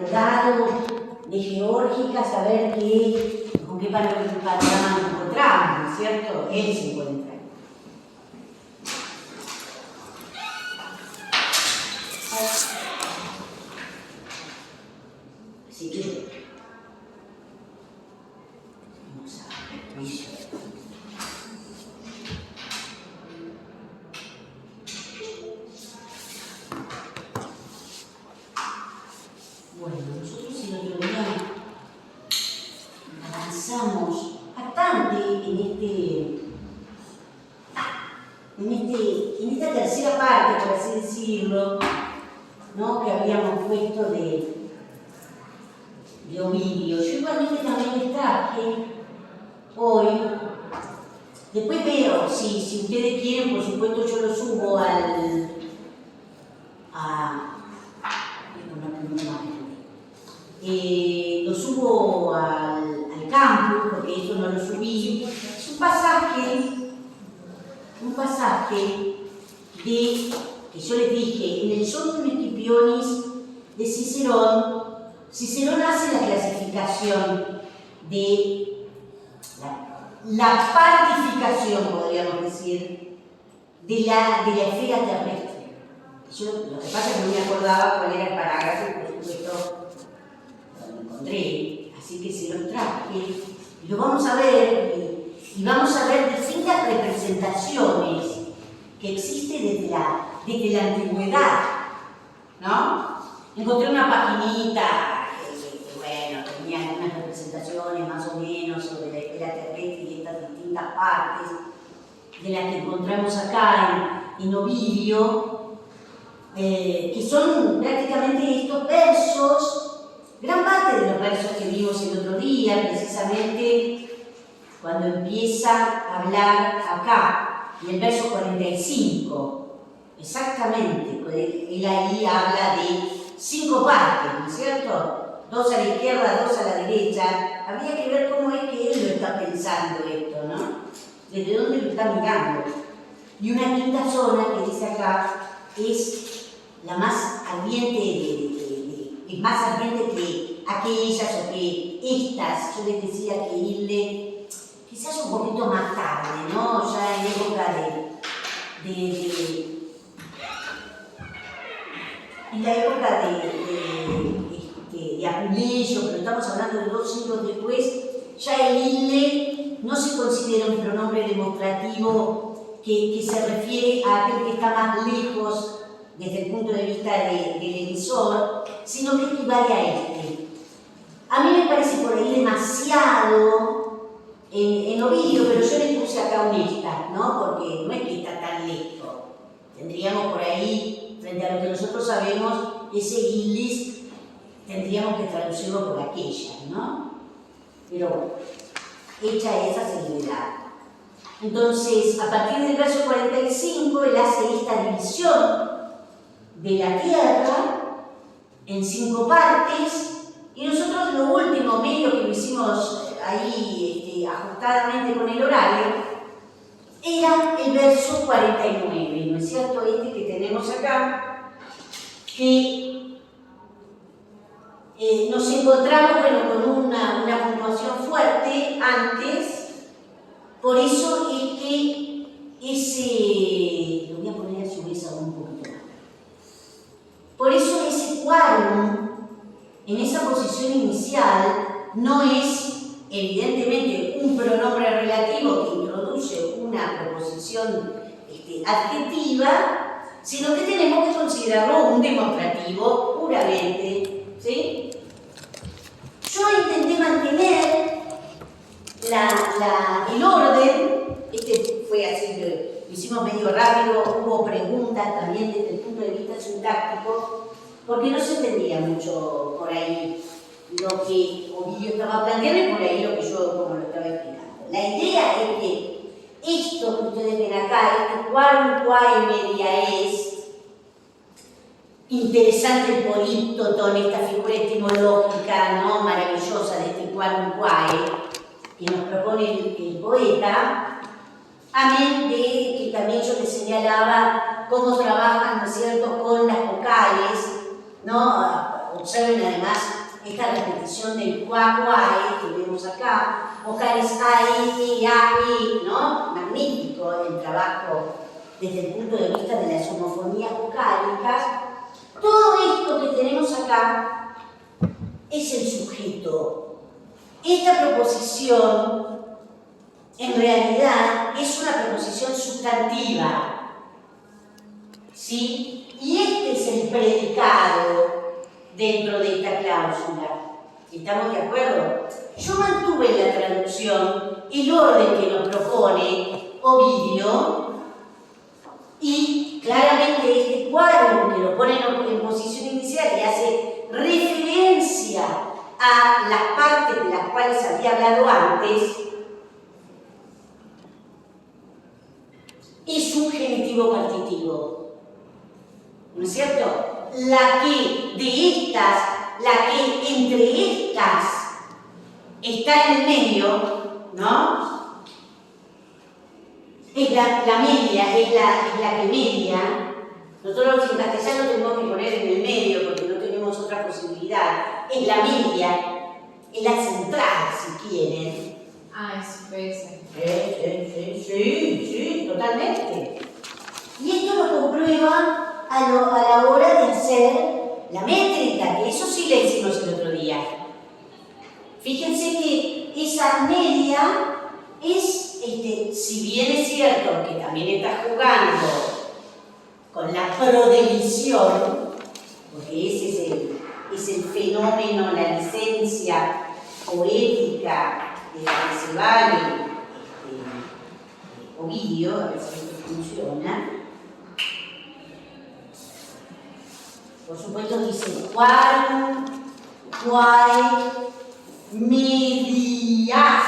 dado de Geórgica, saber con qué panorama nos encontramos, ¿no es cierto? Él se encuentra. Así que vamos a juicio. Bueno, nosotros el otro día avanzamos bastante en esta tercera parte, por así decirlo, ¿no? Que habíamos puesto de Ovidio. Yo igualmente también les traje hoy. Después veo, si ustedes quieren, por supuesto yo lo subo lo subo al campus, porque eso no lo subí. Es un pasaje que yo les dije, en el Sonum Scipionis de Cicerón. Cicerón hace la clasificación de la partificación, podríamos decir, de la esfera terrestre. Yo lo que pasa es que no me acordaba cuál era el parágrafo, y por supuesto lo encontré, así que se lo traje. Y lo vamos a ver, y vamos a ver distintas representaciones que existen desde la antigüedad, ¿no? Encontré una paginita que bueno, tenía algunas representaciones más o menos sobre la esfera terrestre y estas distintas partes de las que encontramos acá en Ovidio, que son prácticamente estos versos, gran parte de los versos que vimos el otro día, precisamente cuando empieza a hablar acá, en el verso 45, exactamente, él ahí habla de 5 partes, ¿no es cierto? 2 a la izquierda, 2 a la derecha. Habría que ver cómo es que él lo está pensando esto, ¿no? Desde dónde lo está mirando. Y una quinta zona que dice acá es la más ardiente, más ardiente que aquellas o que estas. Yo les decía que irle quizás un poquito más tarde, ¿no? Ya en época en la época de Apuleyo, pero estamos hablando de 2 siglos después, ya el ilde no se considera un pronombre demostrativo que se refiere a aquel que está más lejos desde el punto de vista del emisor, sino que equivale a este. A mí me parece por ahí demasiado en Ovidio, pero yo le puse acá un esta, ¿no? Porque no es que está tan lejos. Tendríamos por ahí, frente a lo que nosotros sabemos, ese Gildis tendríamos que traducirlo por aquella, ¿no? Pero hecha esa seguridad. Entonces, a partir del verso 45, él hace esta división de la tierra en 5 partes, y nosotros lo último, medio que lo hicimos ahí ajustadamente con el horario, era el verso 49, ¿no es cierto? Este que tenemos acá, que nos encontramos, bueno, con una puntuación fuerte antes, por eso es que ese, lo voy a poner a su vez aún un poquito más, por eso ese quórum en esa posición inicial no es evidentemente un pronombre relativo que introduce una proposición adjetiva, sino que tenemos que considerarlo un demostrativo puramente, ¿sí? Yo intenté mantener el orden, fue así, lo hicimos medio rápido, hubo preguntas también desde el punto de vista sintáctico, porque no se entendía mucho por ahí lo que Ovidio estaba planteando y por ahí lo que yo como lo estaba explicando. La idea es que esto que ustedes ven acá, quórum quae media est, interesante el políptoton, esta figura etimológica, ¿no? Maravillosa de este quórum quae que nos propone el poeta, amén de que también yo les señalaba cómo trabajan, ¿no es cierto?, con las vocales, ¿no? Observen además esta repetición del cuá, que vemos acá, vocales a, i, ¿no? Magnífico el trabajo desde el punto de vista de las homofonías vocálicas. Todo esto que tenemos acá es el sujeto. Esta proposición, en realidad, es una proposición sustantiva, ¿sí? Y este es el predicado dentro de esta cláusula. ¿Estamos de acuerdo? Yo mantuve en la traducción el orden que nos propone Ovidio y claramente este cuadro que lo pone en posición inicial y hace referencia a las partes de las cuales había hablado antes, es un genitivo partitivo, ¿no es cierto? La que entre estas está en el medio, ¿no? Es la media, es la que media. Nosotros en castellano tenemos que poner en el medio porque no tenemos otra posibilidad. Es la media, es la central, si quieren. Ah, es PS. Sí, totalmente. Y esto lo comprueba a la hora de hacer la métrica, que eso sí le hicimos el otro día. Fíjense que esa media es, si bien es cierto que también está jugando con la prodelición, porque ese es el fenómeno, la licencia poética de la que se vale Ovidio, a ver si esto funciona. Por supuesto dice cual medias,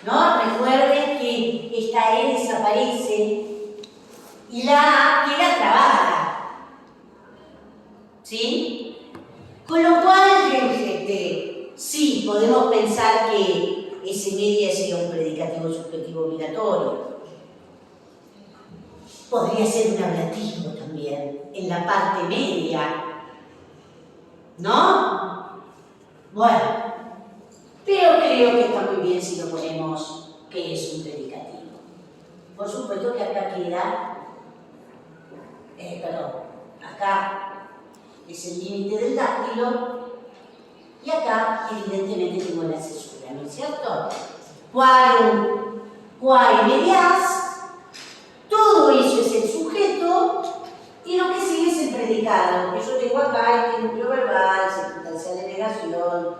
¿no? Recuerden que esta E desaparece y la A queda trabada, ¿sí? Con lo cual, sí, podemos pensar que ese media sería un predicativo subjetivo obligatorio. Podría ser un ablatismo también, en la parte media, ¿no? Bueno, pero creo que está muy bien si lo ponemos que es un predicativo. Por supuesto que acá queda, acá es el límite del dáctilo y acá evidentemente tengo la cesura, ¿no es cierto? Quae medias. Todo eso es el sujeto y lo que sigue es el predicado. Lo que yo tengo acá es el núcleo verbal, circunstancial de negación,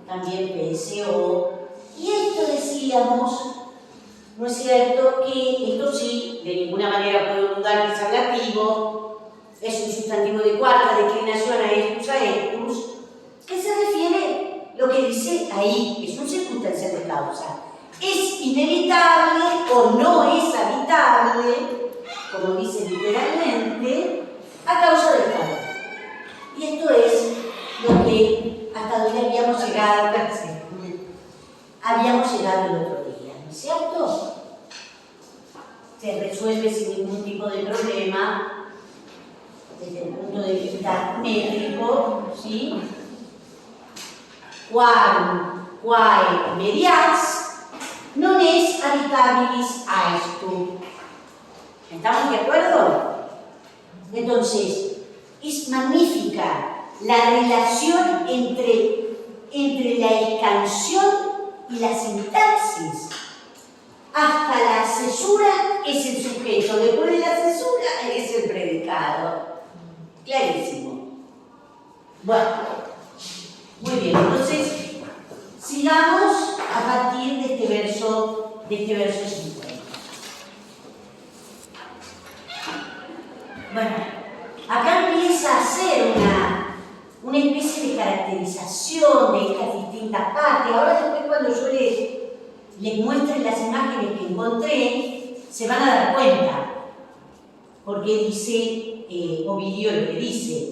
también PSO. Y esto decíamos, ¿no es cierto? Que esto sí, de ninguna manera puedo dudar que es ablativo, es un sustantivo de cuarta declinación a estus, que se refiere lo que dice ahí, es un circunstancial de causa. Es inevitable o no es habitable, como dice literalmente, a causa del calor. Y esto es lo que hasta donde habíamos llegado el otro día, ¿no es cierto? Se resuelve sin ningún tipo de problema desde el punto de vista métrico, ¿sí? Quae medias non es habitabilis aestu. ¿Estamos de acuerdo? Entonces, es magnífica la relación entre la escansión y la sintaxis. Hasta la cesura es el sujeto, después de la cesura es el predicado. Clarísimo. Bueno, muy bien, entonces sigamos a partir de este verso 50. Bueno, acá empieza a hacer una especie de caracterización de estas distintas partes. Ahora después cuando yo les muestre las imágenes que encontré, se van a dar cuenta. Porque dice Ovidio lo que dice.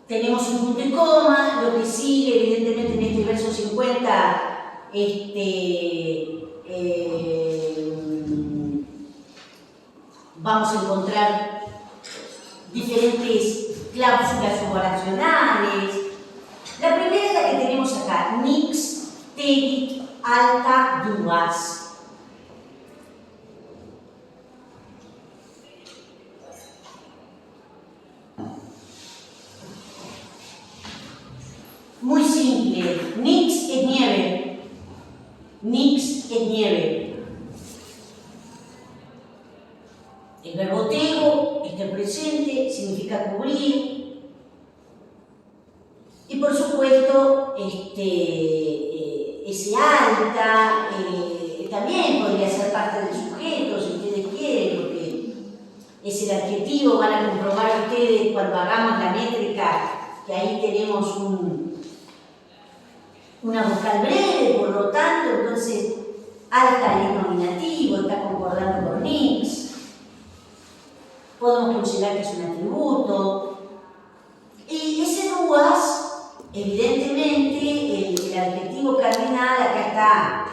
Tenemos un punto y coma, lo que sigue, evidentemente en este verso 50, vamos a encontrar diferentes cláusulas suborracionales. La primera es la que tenemos acá, nix terit alta duas. Muy simple, nix es nieve. Nix es nieve. El verbo tego está en presente, significa cubrir. Y por supuesto, ese alta también podría ser parte del sujeto, si ustedes quieren, porque es el adjetivo, van a comprobar ustedes cuando hagamos la métrica, que ahí tenemos una vocal breve, por lo tanto, entonces alta es nominativo, está concordando con nix. Podemos considerar que es un atributo. Y ese duas, evidentemente, el adjetivo cardinal acá está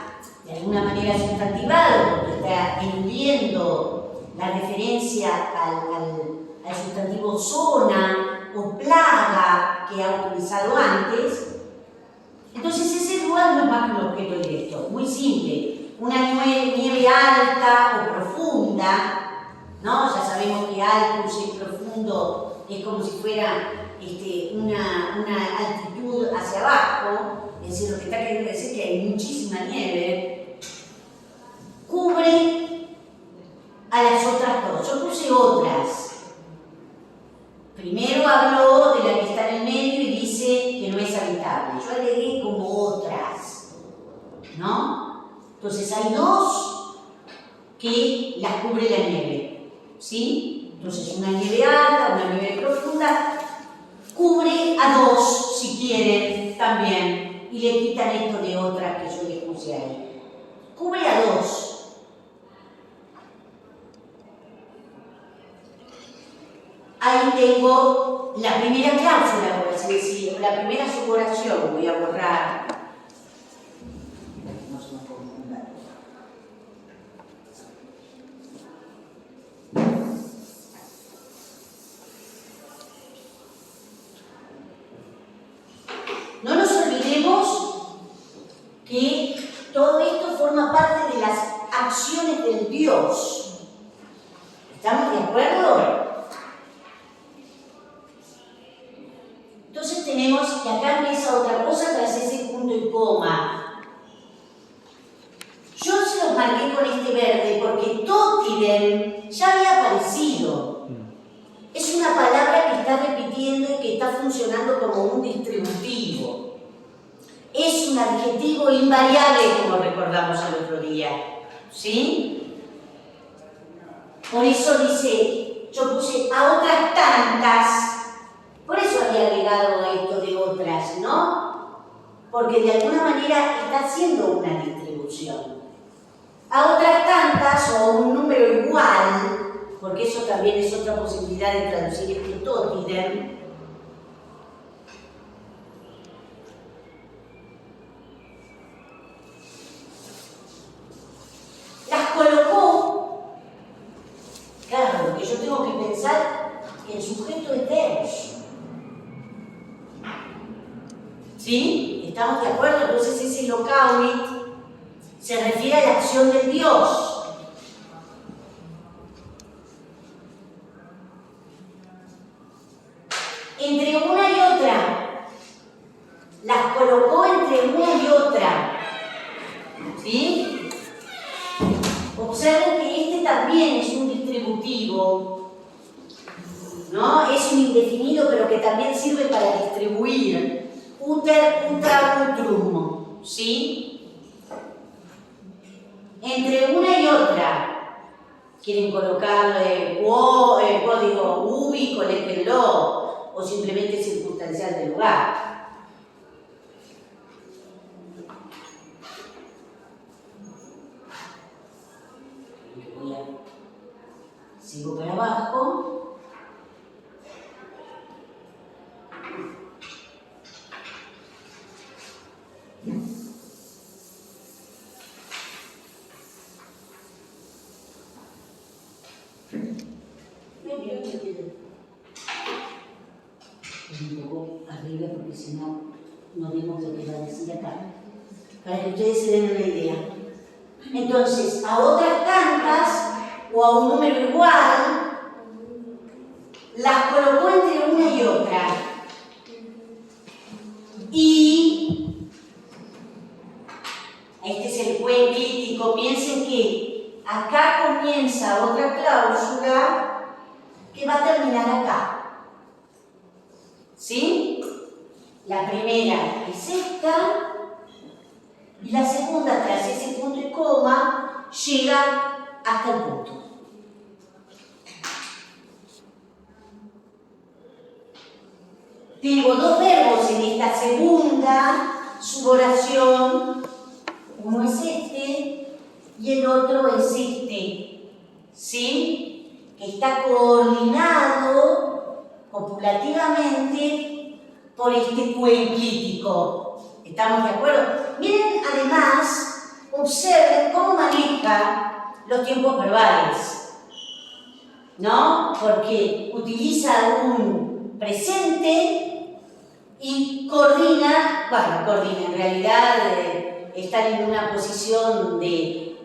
de alguna manera sustantivado, porque está eludiendo la referencia al sustantivo zona o plaga que ha utilizado antes. Entonces ese duas no es más que un objeto directo, muy simple. Una nieve alta o profunda, ¿no? Ya sabemos que altus y profundo es como si fuera una altitud hacia abajo, es decir, lo que está queriendo decir que hay muchísima nieve, cubre a las otras dos. Yo puse otras. Primero habló de la que está en el medio y dice que no es habitable. Yo agregué como otras, ¿no? Entonces hay dos que las cubre la nieve, ¿sí? Entonces una nieve alta, una nieve profunda, cubre a dos, si quieren, también, y le quitan esto de otras que yo les puse ahí. Cubre a dos. Ahí tengo la primera cláusula, por así decirlo, la primera suboración. Voy a borrar. No se me confunda. No nos olvidemos que todo esto forma parte de las acciones del Dios. ¿Estamos de acuerdo? Entonces tenemos que acá empieza otra cosa tras ese punto y coma. Yo se los marqué con este verde porque totiden ya había aparecido. Es una palabra que está repitiendo y que está funcionando como un distributivo. Es un adjetivo invariable, como recordamos el otro día. ¿Sí? Por eso dice, yo puse a otras tantas. Por eso había agregado esto de otras, ¿no? Porque de alguna manera está haciendo una distribución. A otras tantas o un número igual, porque eso también es otra posibilidad de traducir este totiden. Las colocó. Claro, lo que yo tengo que pensar, el sujeto es Deus. ¿Sí? ¿Estamos de acuerdo? Entonces ese locauit se refiere a la acción del Dios. Entre una y otra. Las colocó entre una y otra. ¿Sí? Observen que este también es un distributivo, ¿no? Es un indefinido, pero que también sirve para distribuir. Uter, utra, utrum, ¿sí? Entre una y otra, quieren colocarle código ubi, conéctenlo, o simplemente circunstancial del lugar. Sigo para abajo. arriba porque si no, no vemos lo que va a decir acá. Para que ustedes se den una idea. Entonces, a otras tantas, o a un número igual, las colocó entre una y otra. Y este es el buen crítico. Piensen que acá comienza otra cláusula que va a terminar acá. ¿Sí? La primera es esta, y la segunda, tras ese punto y coma, llega hasta el punto. Tengo dos verbos en esta segunda suboración. Uno es este y el otro es este. ¿Sí? Que está coordinado copulativamente por este cuenquítico. ¿Estamos de acuerdo? Miren, además, observen cómo maneja los tiempos verbales, ¿no? Porque utiliza un presente y coordina, en realidad están en una posición de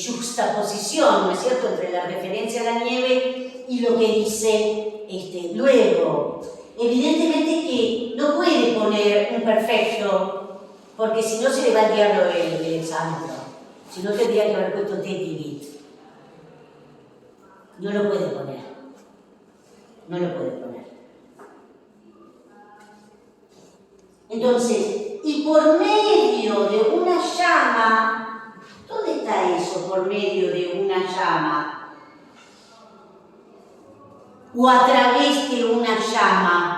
juxtaposición, ¿no es cierto?, entre la referencia a la nieve y lo que dice luego. Evidentemente que no puede poner un perfecto, porque si no se le va al diablo el exámetro. Si no, tendría que haber puesto TTV. No lo puede poner. No lo puede poner. Entonces, y por medio de una llama, ¿dónde está eso por medio de una llama? O a través de una llama.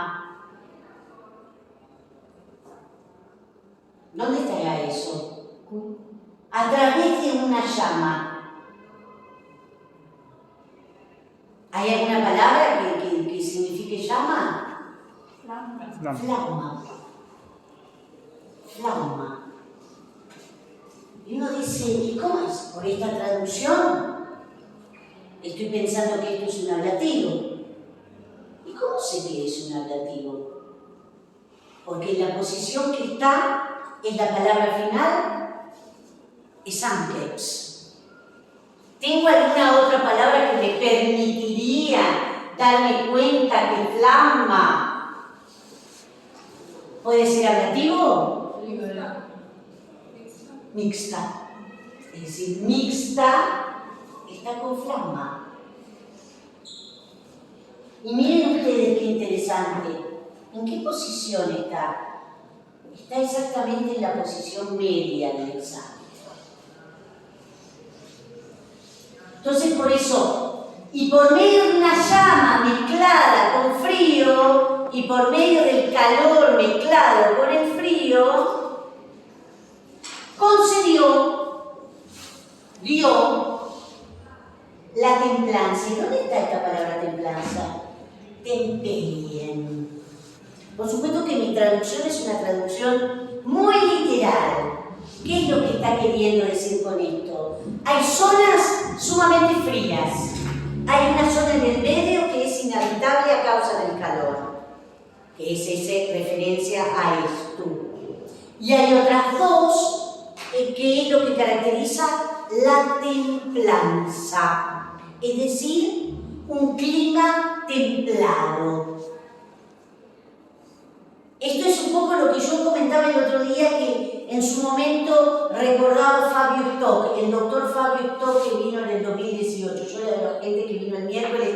¿Dónde estará eso? A través de una llama. ¿Hay alguna palabra que signifique llama? Flama. Flama. Flama. Y uno dice, ¿y cómo es? Por esta traducción, estoy pensando que esto es un ablativo. ¿Y cómo sé que es un ablativo? Porque en la posición que está, en la palabra final, es amplex. ¿Tengo alguna otra palabra que me permitiría darme cuenta que flama puede ser ablativo? Mixta. Es decir, mixta está con flama. Y miren ustedes qué interesante. ¿En qué posición está? Está exactamente en la posición media del examen. Entonces, por eso, y por medio de una llama mezclada con frío, y por medio del calor mezclado con el frío, dio la templanza. ¿Y dónde está esta palabra templanza? Temperien. Por supuesto que mi traducción es una traducción muy literal. ¿Qué es lo que está queriendo decir con esto? Hay zonas sumamente frías. Hay una zona en el medio que es inhabitable a causa del calor, que es esa referencia a esto. Y hay otras dos, que es lo que caracteriza la templanza, es decir, un clima templado. Esto es un poco lo que yo comentaba el otro día, que en su momento recordaba Fabio Stock, el doctor Fabio Stock, que vino en el 2018. Yo a la gente que vino el miércoles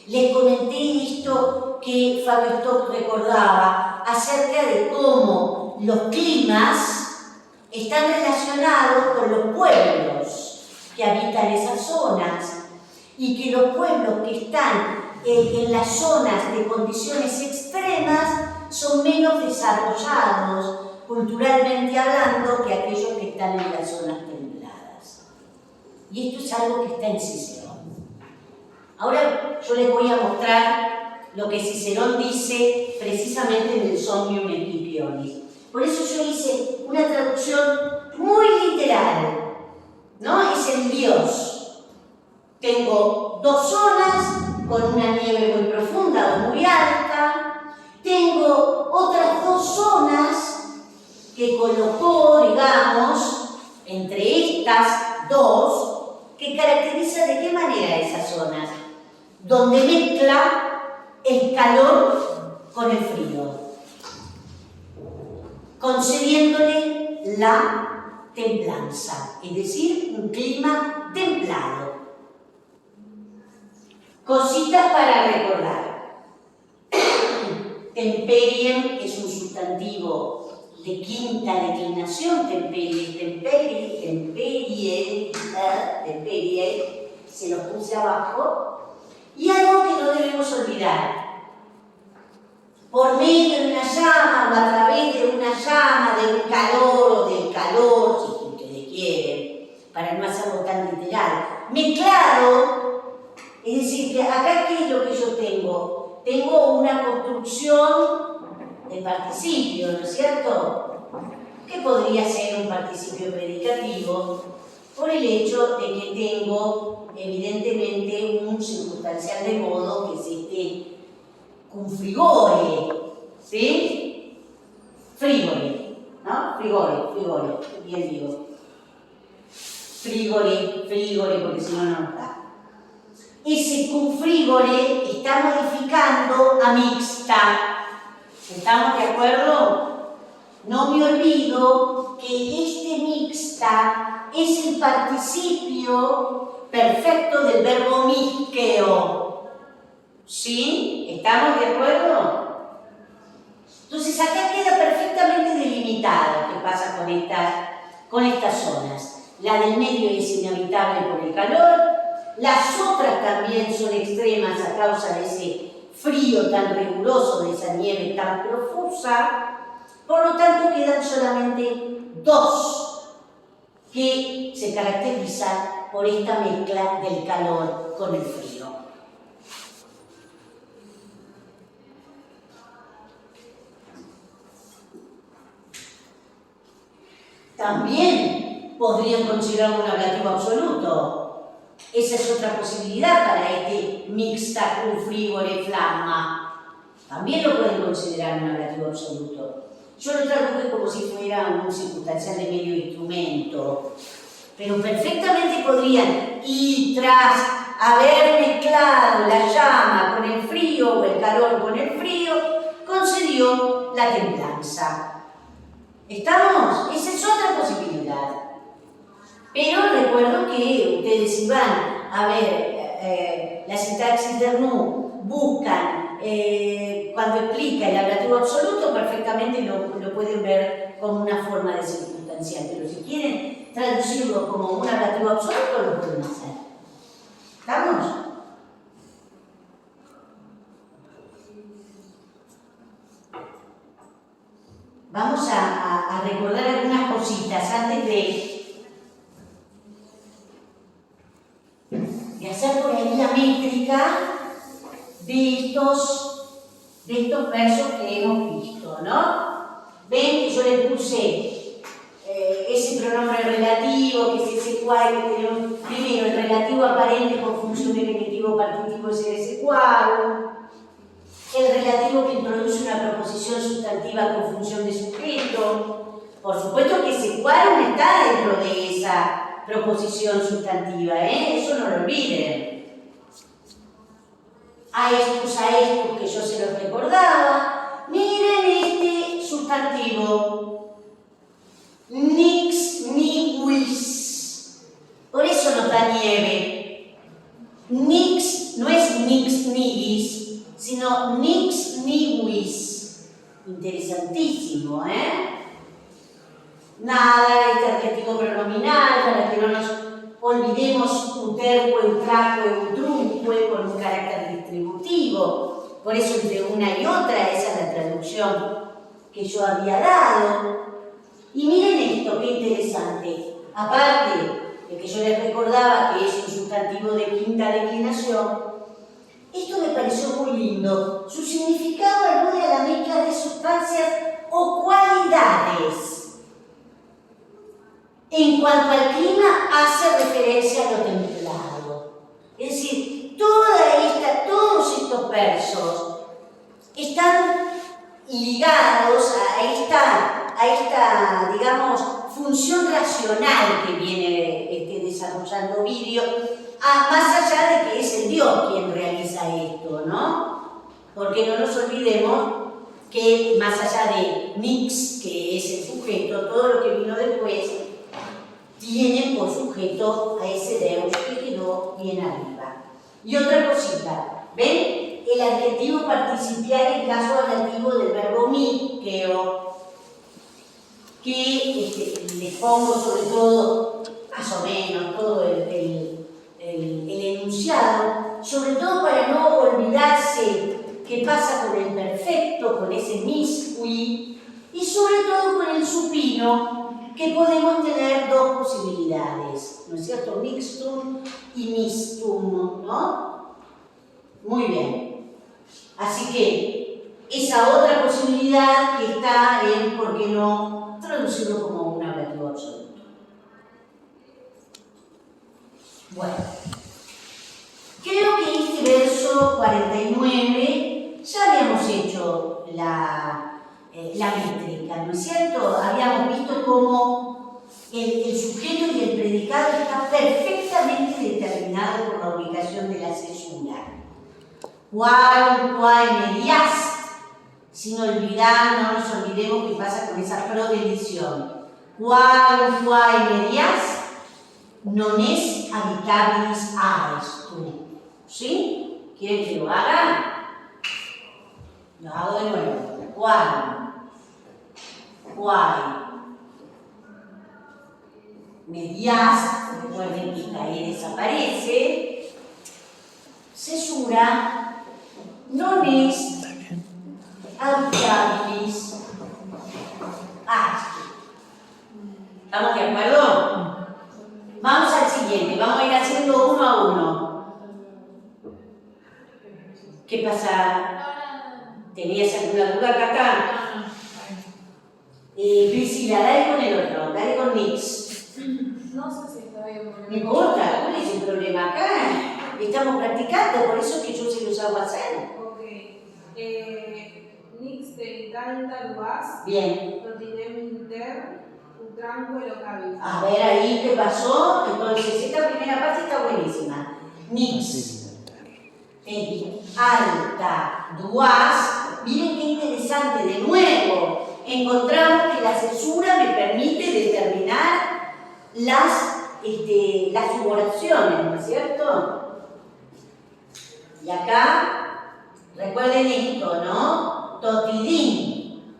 les comenté esto que Fabio Stock recordaba acerca de cómo los climas están relacionados con los pueblos que habitan esas zonas, y que los pueblos que están en las zonas de condiciones extremas son menos desarrollados, culturalmente hablando, que aquellos que están en las zonas templadas. Y esto es algo que está en Cicerón. Ahora yo les voy a mostrar lo que Cicerón dice precisamente en el Somnium Scipionis. Por eso yo hice una traducción muy literal, ¿no? Es el Dios. Tengo dos zonas con una nieve muy profunda o muy alta. Tengo otras dos zonas que colocó, digamos, entre estas dos, que caracteriza de qué manera esas zonas, donde mezcla el calor con el frío, concediéndole la templanza, es decir, un clima templado. Cositas para recordar. Temperien es un sustantivo de quinta declinación, temperie, se los puse abajo. Y algo que no debemos olvidar. Por medio de una llama o a través de una llama, de un calor o del calor, si ustedes quieren, para no hacerlo tan literal, mezclado, es decir, que acá ¿qué es lo que yo tengo? Tengo una construcción de participio, ¿no es cierto? Que podría ser un participio predicativo por el hecho de que tengo evidentemente un circunstancial de modo que es este cum frigore, ¿sí? Frigore, ¿no? Frigore, bien digo. Frigore, porque si no, no está. Ese cum frigore está modificando a mixta. ¿Estamos de acuerdo? No me olvido que este mixta es el participio perfecto del verbo misqueo. ¿Sí? ¿Estamos de acuerdo? Entonces acá queda perfectamente delimitado qué pasa con estas zonas. La del medio es inhabitable por el calor, las otras también son extremas a causa de ese frío tan riguroso, de esa nieve tan profusa. Por lo tanto quedan solamente dos que se caracterizan por esta mezcla del calor con el frío. También podrían considerarlo un ablativo absoluto. Esa es otra posibilidad para este mixta cum frigore flamma. También lo pueden considerar un ablativo absoluto. Yo lo traduje como si fuera un circunstancial de medio instrumento, pero perfectamente podrían, y tras haber mezclado la llama con el frío o el calor con el frío, concedió la templanza. ¿Estamos? Esa es otra posibilidad. Pero recuerdo que ustedes si van a ver la sintaxis de Arnoux, buscan cuando explica el ablativo absoluto, perfectamente lo pueden ver como una forma de circunstancial. Pero si quieren traducirlo como un ablativo absoluto, lo pueden hacer. ¿Estamos? Vamos a recordar algunas cositas antes de hacer por ahí la métrica de estos versos que hemos visto, ¿no? Ven que yo le puse ese pronombre relativo, que es ese cual, que tenemos primero el relativo aparente con función de genitivo partitivo es el ese cual. El relativo que introduce una proposición sustantiva con función de sujeto. Por supuesto que ese cual no está dentro de esa proposición sustantiva, eso no lo olviden. A estos que yo se los recordaba, miren este sustantivo. Nix nivis. Por eso nos da nieve. Nix no es nix nigis, sino nix nivis. Interesantísimo, Nada, este adjetivo pronominal, para que no nos olvidemos uterque, utraque, utrunque, con un carácter distributivo. Por eso entre una y otra, esa es la traducción que yo había dado. Y miren esto, qué interesante. Aparte de que yo les recordaba que es un sustantivo de quinta declinación, esto me pareció muy lindo. Su significado alude a la mezcla de sustancias o cualidades. En cuanto al clima, hace referencia a lo templado. Es decir, todo estos versos están ligados a esta, digamos, función racional que viene desarrollando Ovidio, más allá de que es el Dios quien realiza esto, ¿no? Porque no nos olvidemos que más allá de Nix, que es el sujeto, todo lo que vino después tiene por sujeto a ese Deus que quedó bien arriba. Y otra cosita, ¿ven? El adjetivo participial en caso ablativo del verbo miqueo, que les pongo sobre todo, más o menos, todo el enunciado, sobre todo para no olvidarse qué pasa con el perfecto, con ese miscui, y sobre todo con el supino, que podemos tener dos posibilidades, ¿no es cierto? Mixtum y mistum, ¿no? Muy bien. Así que esa otra posibilidad que está en, ¿por qué no?, traducirlo como un ablativo absoluto. Bueno, creo que este verso 49 ya habíamos hecho la métrica, ¿no es cierto? Habíamos visto cómo el sujeto y el predicado está perfectamente determinado por la ubicación de la cesura. Quae medias, sin olvidar, no nos olvidemos qué pasa con esa prodelición. Quae medias non es habitabilis aestu. ¿Sí? ¿Quieren que lo haga? Lo hago de nuevo. Quae medias, recuerden que cae desaparece, cesura non es habitabilis aestu. ¿Estamos de acuerdo? Vamos al siguiente, vamos a ir haciendo uno a uno. ¿Qué pasa? ¿Tenías alguna duda, Cata? Priscila, dale con el otro, dale con Nix. No sé si está bien. No importa, ¿cuál es el problema acá? Estamos practicando, por eso es que yo se los hago hacer. Ok. Nix delicanta luas. Bien. Totinem inter. Utranco locavis. A ver ahí qué pasó. Entonces, esta primera parte está buenísima. Nix. Alta. Duas. Miren qué interesante. De nuevo, encontramos que la cesura me permite determinar las subordinaciones, ¿no es cierto? Y acá, recuerden esto, ¿no? Totidín.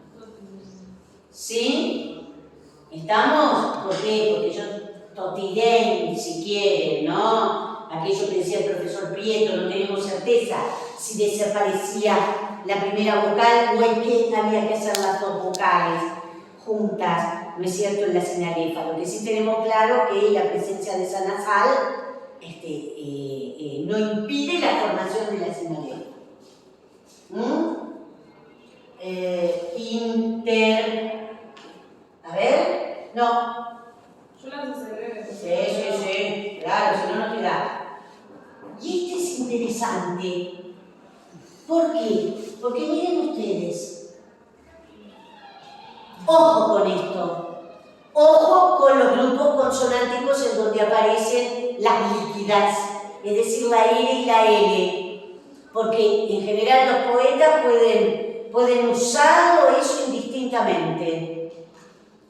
¿Sí? ¿Estamos? ¿Por qué? Porque yo totidén, si quieren, ¿no? Aquello que decía el profesor Prieto, no tenemos certeza si desaparecía la primera vocal o es que había que hacer las dos vocales juntas, ¿no es cierto?, en la señalefa. Lo que sí tenemos claro que la presencia de esa nasal no impide la formación de la señalefa. A ver, no. Yo las hice breves. Sí, claro, si no, no te da. Y este es interesante. ¿Por qué? Porque miren ustedes. Ojo con esto. Ojo con los grupos consonánticos en donde aparecen las líquidas, es decir, la R y la L. Porque en general los poetas pueden usarlo eso indistintamente.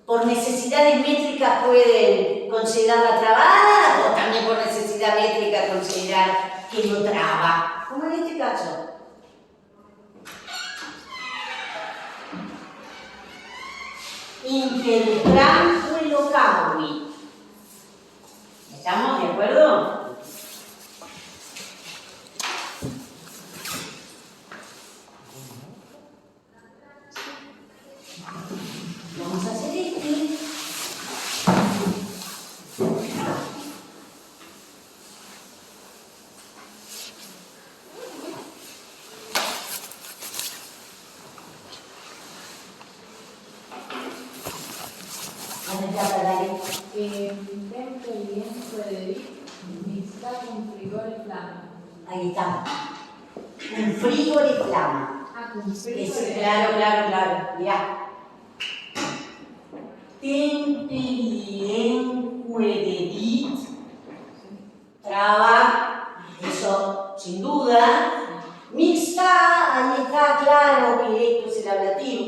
Por necesidades métricas pueden considerarla trabada o también por necesidad métrica considerar que no traba, como en este caso. Intertranquilo cavi. ¿Estamos de acuerdo? Vamos a hacer este. Dentro y bien Frederic, mixta con frigor y flan. Ahí está. cum frigore flama. Ah, con frío. Claro, mirá. Temperien dedit, traba, eso sin duda. Mixta, ahí está claro que esto es el ablativo.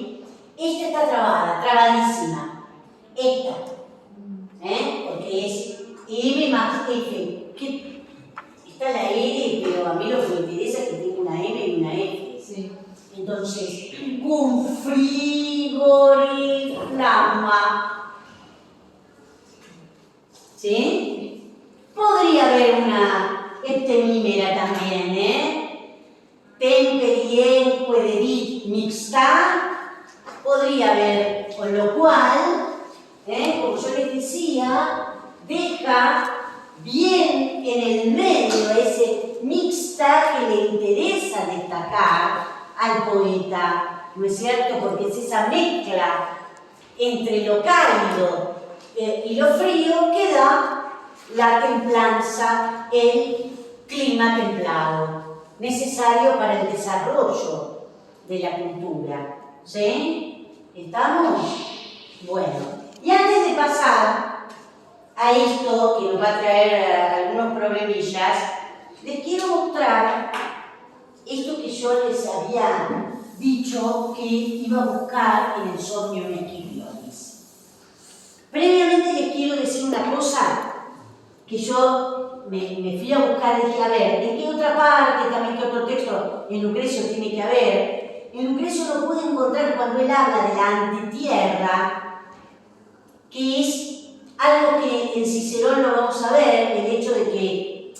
Esta está trabada, trabadísima. Esta, porque es M más F. ¿Qué? Está la R, pero a mí lo que me interesa es que tenga una M y una F. Sí. Entonces, cum frigore flama. ¿Sí? Podría haber una heptemímera también, Temperienque dedit mixta. Podría haber, con lo cual, como yo les decía, deja bien en el medio ese mixta que le interesa destacar al poeta, ¿no es cierto? Porque es esa mezcla entre lo cálido y lo frío que da la templanza, el clima templado, necesario para el desarrollo de la cultura. ¿Sí? ¿Estamos? Bueno, y antes de pasar a esto que nos va a traer algunos problemillas, les quiero mostrar esto que yo les había dicho que iba a buscar en el Somnium Scipionis. Previamente les quiero decir una cosa que yo me fui a buscar y dije, a ver, ¿en qué otra parte, también qué otro texto en Lucrecio tiene que haber? En Lucrecio lo pude encontrar cuando él habla de la antitierra, que es algo que en Cicerón lo vamos a ver, el hecho de que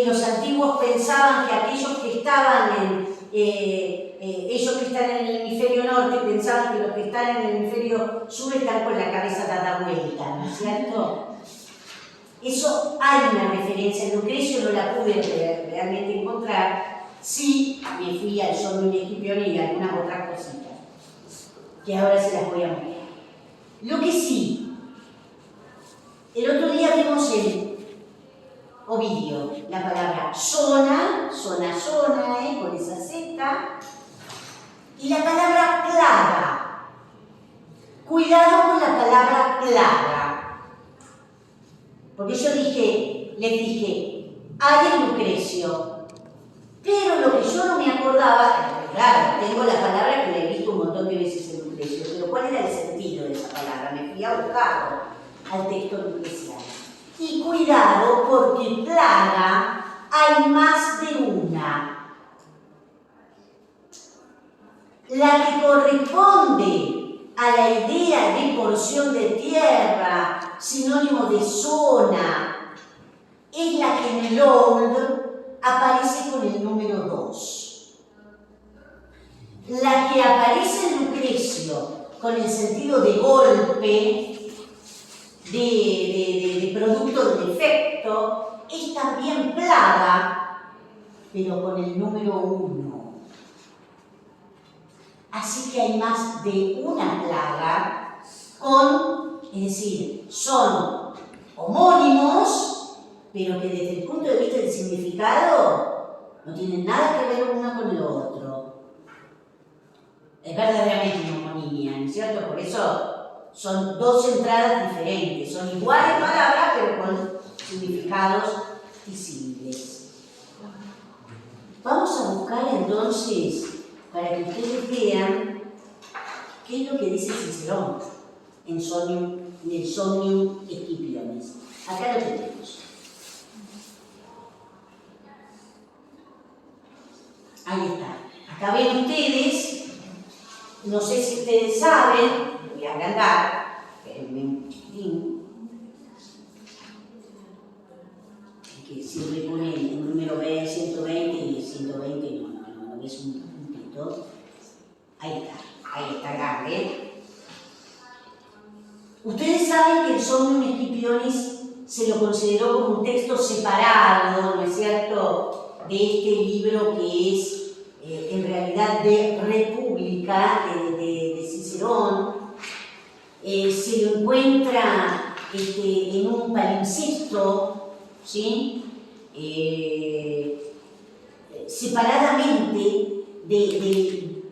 los antiguos pensaban que aquellos que estaban ellos que están en el hemisferio norte pensaban que los que están en el hemisferio sur están con la cabeza dada vuelta, ¿no es cierto? Eso hay una referencia en Lucrecio, no la pude realmente encontrar. Sí, me fui al Somnium Scipionis y algunas otras cositas, que ahora se las voy a mostrar. Lo que sí, el otro día vimos en Ovidio la palabra zona, con esa Z, y la palabra plaga. Cuidado con la palabra plaga, porque yo les dije, hay en Lucrecio, pero lo que yo no me acordaba, claro, tengo la palabra que la he visto un montón de veces en Lucrecio, pero ¿cuál era el sentido de esa palabra? Me fui a buscarlo al texto lucreciano. Y cuidado, porque plaga hay más de una. La que corresponde a la idea de porción de tierra, sinónimo de zona, es la que en el Old aparece con el número 2. La que aparece en Lucrecio con el sentido de golpe, de producto de defecto, es también plaga, pero con el número 1. Así que hay más de una plaga es decir, son homónimos, pero que desde el punto de vista del significado no tienen nada que ver uno con el otro. Es verdaderamente una homonimia, ¿no es cierto? Por eso son dos entradas diferentes, son iguales palabras, pero con significados disímiles. Vamos a buscar entonces, para que ustedes vean qué es lo que dice Cicerón en el Somnium Scipionis. Acá lo tenemos. Ahí está. Acá ven ustedes, no sé si ustedes saben, voy a agrandar, espérenme un chiquitín, que siempre pone el número 120 y 120 no es un puntito. Ahí está grande. Ustedes saben que el Somnium Scipionis se lo consideró como un texto separado, ¿no es cierto?, de este libro que es en realidad de República, de Cicerón. Se lo encuentra en un palimpsesto, ¿sí? separadamente de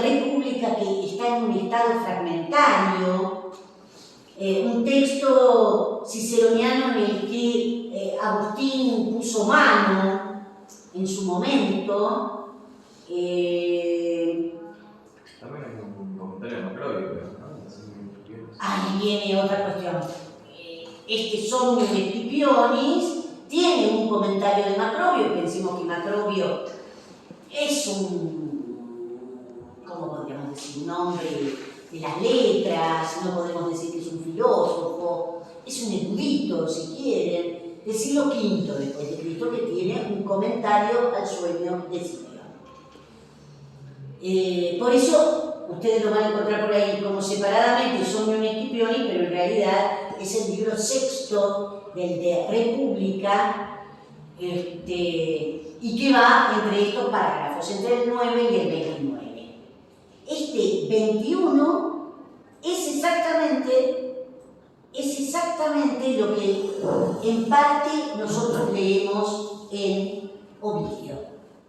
república que está en un estado fragmentario, un texto ciceroniano en el que Agustín puso mano en su momento. También hay un comentario macrobio, ¿no? Ahí viene otra cuestión. Este Somnium Scipionis tiene un comentario de Macrobio. Pensemos que Macrobio es ¿cómo podríamos decir? Un hombre de las letras, no podemos decir que es un filósofo, es un erudito, si quieren, del siglo V después de Cristo, que tiene un comentario al sueño de Escipión. Por eso, ustedes lo van a encontrar por ahí como separadamente Somnium Scipionis, pero en realidad es el libro sexto del de República, y que va entre estos párrafos, entre el 9 y el 29. Este 21 es exactamente lo que en parte nosotros leemos en Ovidio.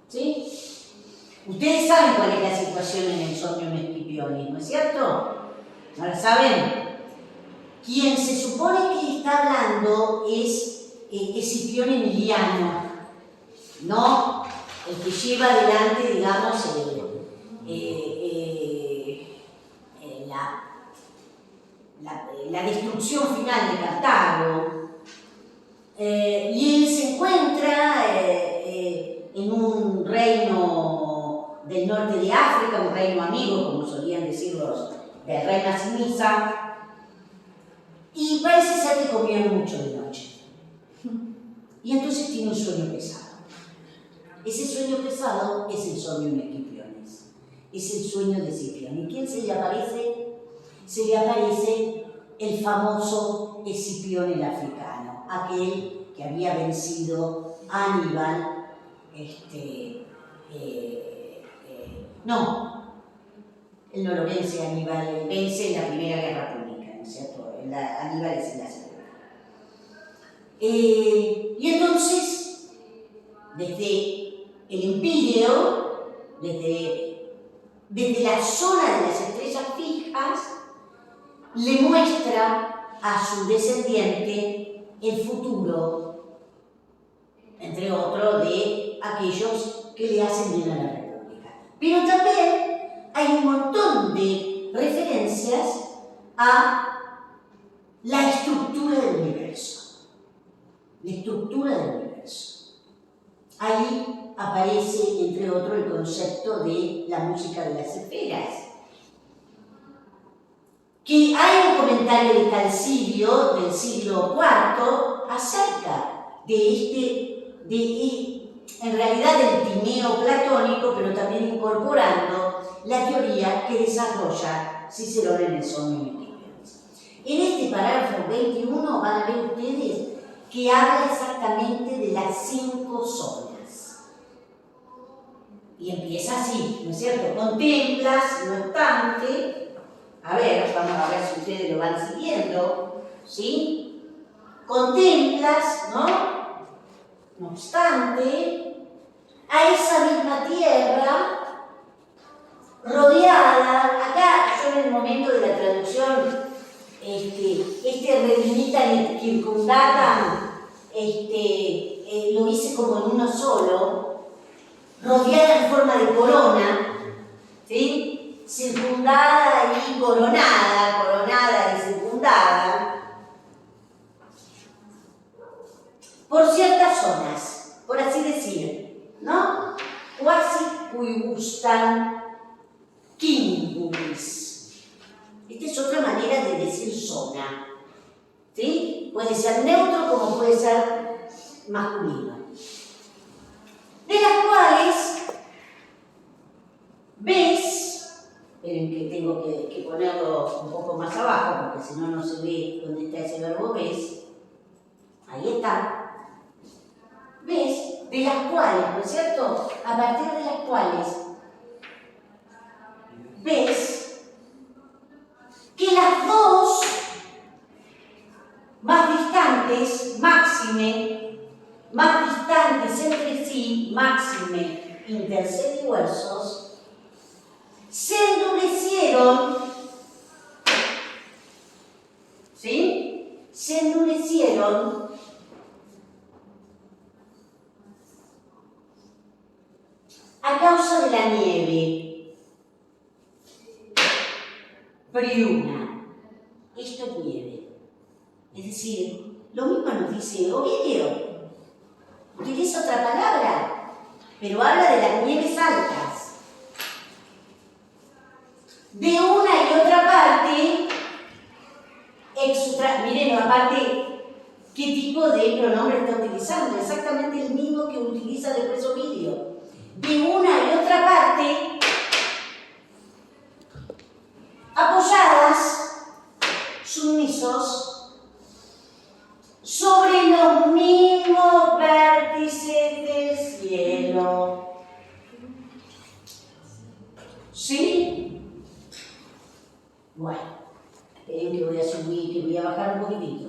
¿Sí? Ustedes saben cuál es la situación en el Somnium Scipionis, ¿no es cierto? ¿No la saben? Quien se supone que está hablando es Escipión Emiliano, ¿no? El que lleva adelante, digamos, la destrucción final de Cartago. Y él se encuentra en un reino del norte de África, un reino amigo, como solían decir los del rey Masinisa, y parece ser que comieron mucho de noche. Y entonces tiene un sueño pesado. Ese sueño pesado es el Somnium Scipionis, es el sueño de Escipión. ¿Y quién se le aparece? Se le aparece el famoso Escipión el africano, aquel que había vencido a Aníbal. No, él no lo vence a Aníbal, él vence en la Primera Guerra Púnica, ¿no es cierto? Aníbal es en la segunda. Y entonces, desde el Empíreo, desde la zona de las estrellas fijas, le muestra a su descendiente el futuro, entre otros, de aquellos que le hacen bien a la República. Pero también hay un montón de referencias a la estructura del universo. La estructura del universo. Ahí aparece, entre otros, el concepto de la música de las esferas. Que hay un comentario de Calcidio del siglo IV acerca en realidad del tineo platónico, pero también incorporando la teoría que desarrolla Cicerón en el Somnium Scipionis. En este parágrafo 21 van a ver ustedes que habla exactamente de las 5 zonas. Y empieza así, ¿no es cierto? Contemplas, no obstante, vamos a ver si ustedes lo van siguiendo, ¿sí? Contemplas, ¿no? No obstante, a esa misma tierra, rodeada, acá yo en el momento de la traducción, redimitan circundata, lo hice como en uno solo, rodeada en forma de corona, ¿sí? Circundada y coronada y circundada, por ciertas zonas, por así decir, ¿no? Quasi cui gustan quingulis. Esta es otra manera de decir zona, ¿sí? Puede ser neutro como puede ser masculino. De las cuales ves, esperen que tengo que ponerlo un poco más abajo porque si no, no se ve dónde está ese verbo ves. Ahí está. ¿Ves? De las cuales, ¿no es cierto? A partir de las cuales ves que las dos más distantes, más distantes entre sí, máxime inter semiversos, se endurecieron, ¿sí? Se endurecieron a causa de la nieve. Priuna. Esto es nieve. Es decir, lo mismo nos dice Ovidio. Utiliza otra palabra, pero habla de las nieves altas. De una y otra parte, miren, aparte, ¿qué tipo de pronombre está utilizando? Exactamente el mismo que utiliza después Ovidio. De una y otra parte, apoyadas, sumisos, sobre los mismos vértices del cielo. ¿Sí? Bueno, esperen que voy a subir, que voy a bajar un poquitito.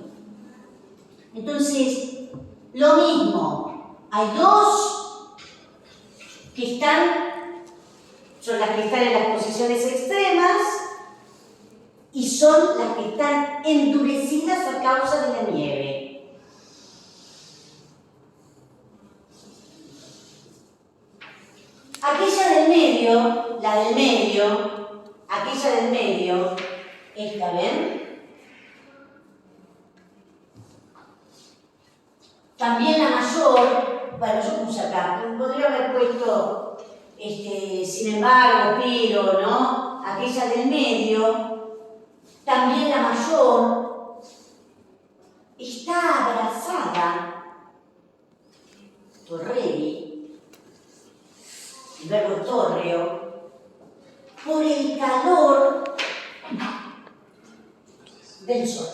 Entonces, lo mismo, hay dos que son las que están en las posiciones extremas y son las que están endurecidas a causa de la nieve. Aquella del medio, la del medio, aquella del medio, esta, ¿ven? También la mayor, bueno, yo puse acá, podría haber puesto, sin embargo, pero, ¿no? Aquella del medio, también la mayor, está abrazada, torrei, el verbo torreo, por el calor del sol.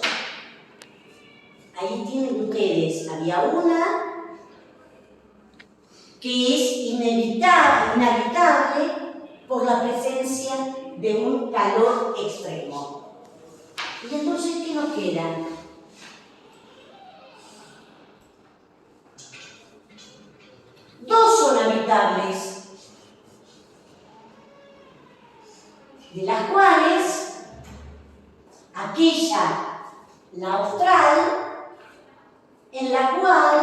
Ahí tienen ustedes, había una que es inhabitable por la presencia de un calor extremo. Y entonces, ¿qué nos queda? Dos son habitables, de las cuales aquella, la austral, en la cual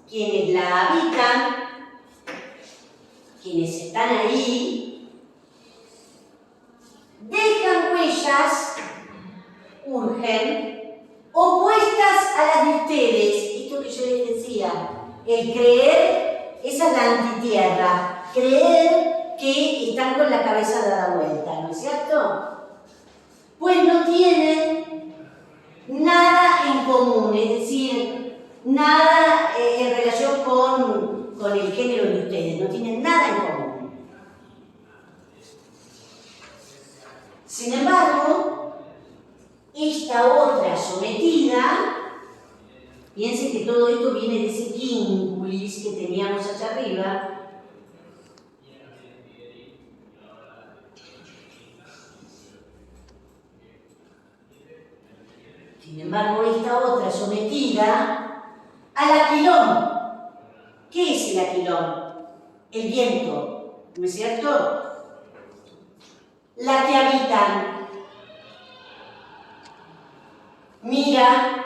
quienes la habitan, quienes están ahí, dejan huellas, urgen, opuestas a las de ustedes. Esto que yo les decía, el creer, esa es la antitierra, creer que están con la cabeza dada vuelta, ¿no es cierto? Pues no tienen nada en común, es decir, nada en relación con el género de ustedes, no tienen nada en común. Sin embargo, esta otra sometida, piensen que todo esto viene de ese quínculis que teníamos allá arriba. Sin embargo, esta otra sometida al aquilón. ¿Qué es el aquilón? El viento, ¿no es cierto? La que habitan. Mira,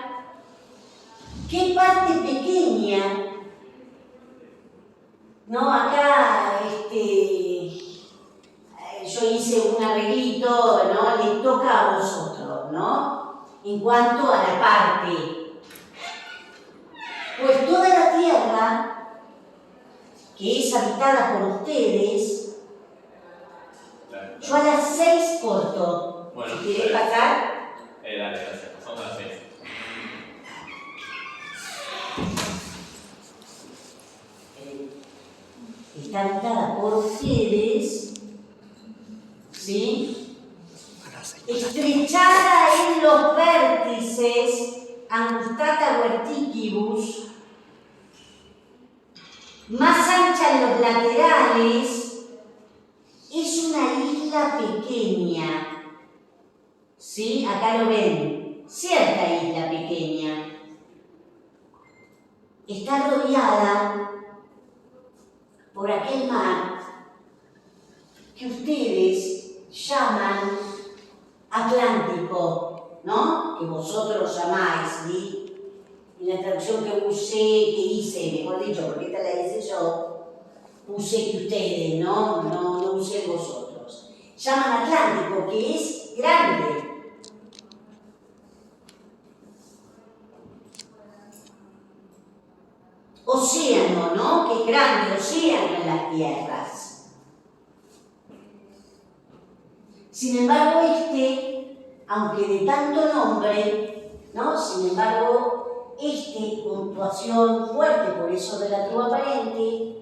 qué parte pequeña, ¿no? Acá, yo hice un arreglito, ¿no? Les toca a vosotros, ¿no? En cuanto a la parte. Pues toda la tierra, que es habitada por ustedes, yo a las 6 corto. Bueno, si quieres pasar. Dale, pasamos a las 6. Está habitada por ustedes, ¿sí? Estrechada en los vértices, angustata verticibus, más ancha en los laterales, es una isla pequeña, ¿sí? Acá lo ven, cierta isla pequeña. Está rodeada por aquel mar que ustedes llaman Atlántico, ¿no? Que vosotros llamáis, ¿sí? En la traducción que hice, mejor dicho, porque esta la hice yo, puse que ustedes, no usé vosotros. Llaman Atlántico, que es grande. Océano, ¿no? Que es grande, océano en las tierras. Sin embargo, aunque de tanto nombre, ¿no? Sin embargo, puntuación fuerte, por eso relativo aparente,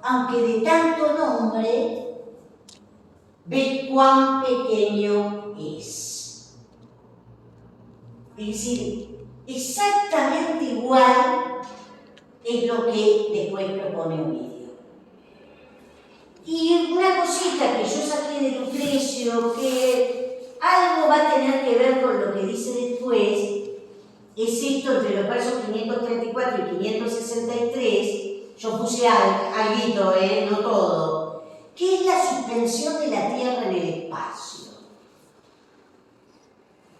aunque de tanto nombre, ve cuán pequeño es. Es decir, exactamente igual es lo que después propone Ovidio. Y una cosita que yo saqué de Lucrecio, que algo va a tener que ver con lo que dice después, es esto entre los versos 534 y 563, yo puse alguito, no todo, que es la suspensión de la Tierra en el espacio.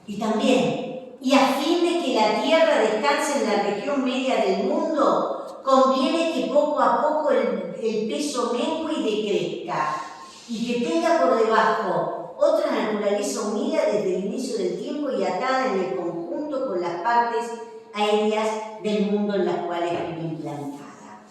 Y también, y a fin de que la Tierra descanse en la región media del mundo, conviene que poco a poco el peso mengue y decrezca, y que tenga por debajo otra naturaleza unida desde el inicio del tiempo y atada en el conjunto con las partes aéreas del mundo en las cuales vive implantada.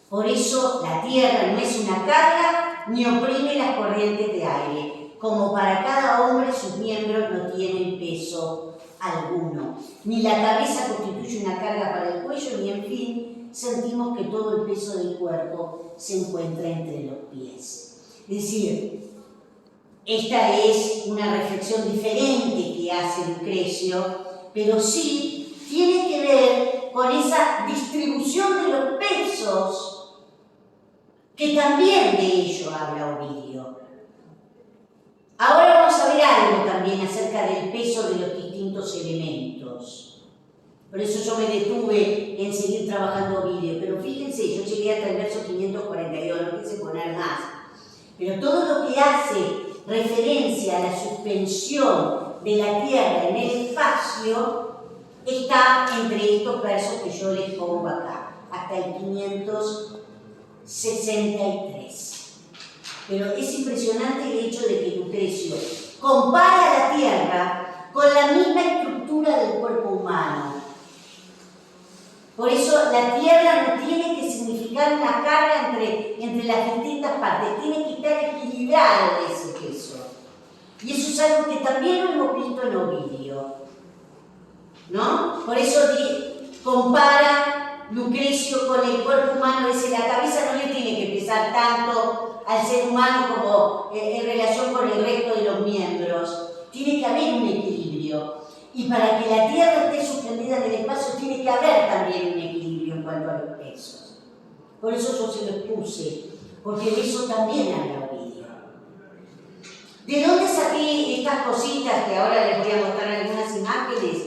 Por eso la Tierra no es una carga ni oprime las corrientes de aire, como para cada hombre sus miembros no tienen peso alguno, ni la cabeza constituye una carga para el cuello, ni en fin sentimos que todo el peso del cuerpo se encuentra entre los pies. Es decir, esta es una reflexión diferente que hace Lucrecio, pero sí tiene que ver con esa distribución de los pesos, que también de ello habla Ovidio. Ahora vamos a ver algo también acerca del peso de los distintos elementos. Por eso yo me detuve en seguir trabajando Ovidio, pero fíjense, yo llegué hasta el verso 542, no quise poner más. Pero todo lo que hace referencia a la suspensión de la Tierra en el espacio está entre estos versos que yo les pongo acá, hasta el 563. Pero es impresionante el hecho de que Lucrecio compara la Tierra con la misma estructura del cuerpo humano. Por eso la Tierra no tiene que significar una carga entre las distintas partes, tiene que estar equilibrado ese peso. Y eso es algo que también lo hemos visto en Ovidio, ¿no? Por eso compara Lucrecio con el cuerpo humano, dice la cabeza no le tiene que pesar tanto al ser humano como en relación con el resto de los miembros, tiene que haber un equilibrio. Y para que la Tierra esté suspendida en el espacio tiene que haber también un equilibrio en cuanto a los pesos. Por eso yo se los puse, porque de eso también habla Ovidio. ¿De dónde saqué estas cositas que ahora les voy a mostrar algunas imágenes?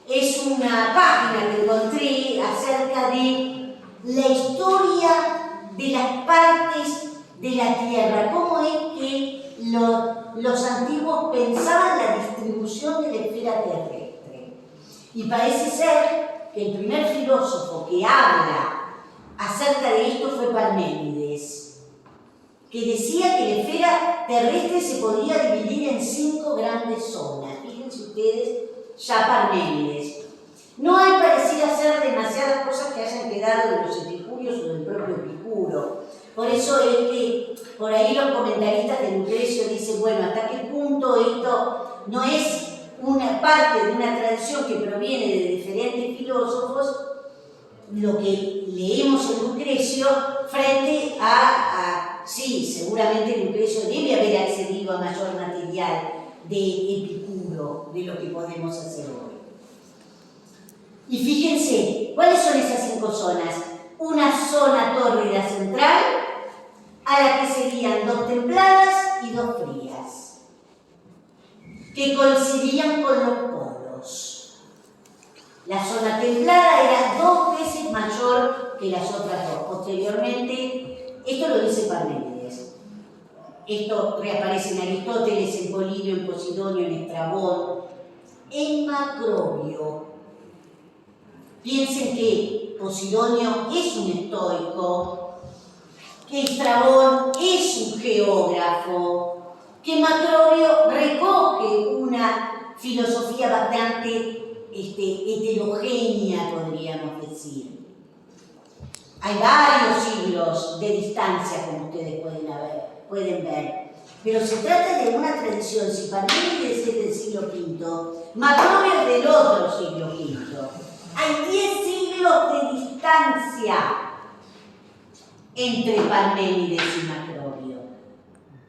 Es una página que encontré acerca de la historia de las partes de la Tierra, cómo es que los antiguos pensaban la distribución de la esfera terrestre. Y parece ser que el primer filósofo que habla acerca de esto fue Parménides, que decía que la esfera terrestre se podía dividir en 5 grandes zonas. Fíjense ustedes, ya Parménides. No hay pareciera ser demasiadas cosas que hayan quedado de los epicúreos o del propio Epicuro. Por eso es que por ahí los comentaristas de Lucrecio dicen, bueno, ¿hasta qué punto esto no es una parte de una tradición que proviene de diferentes filósofos, lo que leemos en Lucrecio, frente a sí, seguramente Lucrecio debe haber accedido a mayor material de Epicuro de lo que podemos hacer hoy. Y fíjense, ¿cuáles son esas 5 zonas? Una zona tórrida central, a la que serían 2 templadas y 2 frías, que coincidían con los polos. La zona templada era 2 veces es mayor que las otras dos. Posteriormente, esto lo dice Parménides. Esto reaparece en Aristóteles, en Polinio, en Posidonio, en Estrabón, en Macrobio. Piensen que Posidonio es un estoico, que Estrabón es un geógrafo, que Macrobio recoge una filosofía bastante heterogénea, podríamos decir. Hay varios siglos de distancia, como ustedes pueden ver, pero se trata de una tradición. Si Parménides es del siglo V, Macrobio es del otro siglo V. Hay 10 siglos de distancia entre Parménides y Macrobio.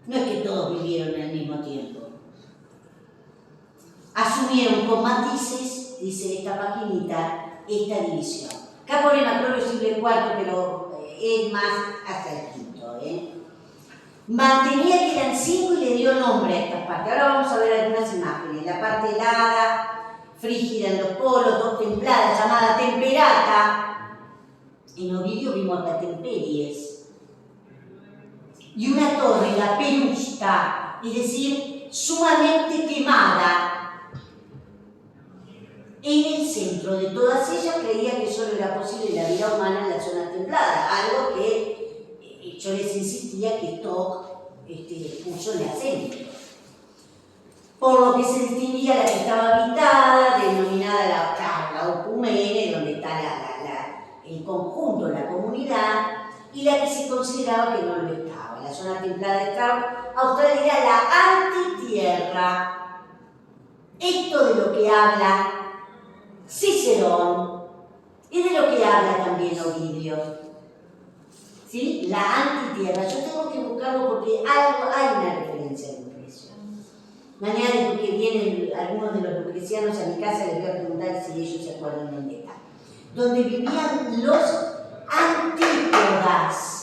No es que todos vivieron al mismo tiempo. Asumieron con matices, dice esta paginita, esta división. Acá pone Macrobio siglo IV, pero es más hasta el V. Mantenía que eran 5 y le dio nombre a estas partes. Ahora vamos a ver algunas imágenes. La parte helada, frígida en los polos, 2 templadas, llamada temperata. En Ovidio vimos la temperies. Y una torre, la perusta, es decir, sumamente quemada. En el centro de todas ellas creía que solo era posible la vida humana en las zonas templadas, algo que yo les insistía que Stock puso en el centro. Por lo que se distinguía la que estaba habitada, denominada la Ocumene, donde está el conjunto, la comunidad, y la que se consideraba que no lo estaba. La zona templada de Australia era la antitierra. Esto de lo que habla Cicerón y de lo que habla también Ovidio. ¿Sí? La antitierra. Yo tengo que buscarlo porque hay una referencia a Lucrecio. Mañana, porque vienen algunos de los lucrecianos a mi casa, les voy a preguntar si ellos se acuerdan dónde está. Donde vivían los antípodas.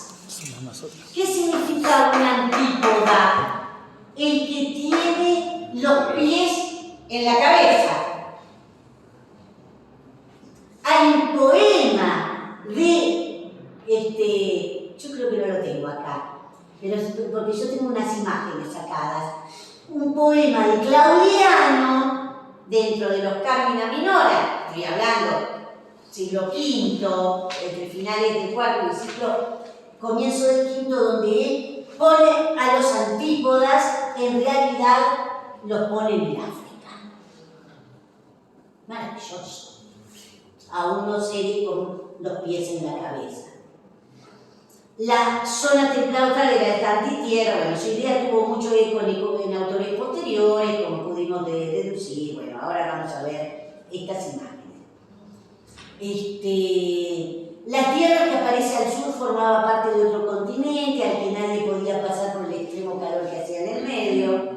¿Qué significa un antípoda? El que tiene los pies en la cabeza. Hay un poema de, yo creo que no lo tengo acá, pero porque yo tengo unas imágenes sacadas, un poema de Claudiano dentro de los Carmina Minora, estoy hablando siglo V, entre finales del IV y comienzo del V, donde él pone a los antípodas, en realidad los pone en el África. Maravilloso. A unos seres con los pies en la cabeza. La zona templada austral era esta antitierra. Bueno, su idea tuvo mucho eco en autores posteriores, como pudimos deducir. Bueno, ahora vamos a ver estas imágenes. La tierra que aparece al sur formaba parte de otro continente, al que nadie podía pasar por el extremo calor que hacía en el medio,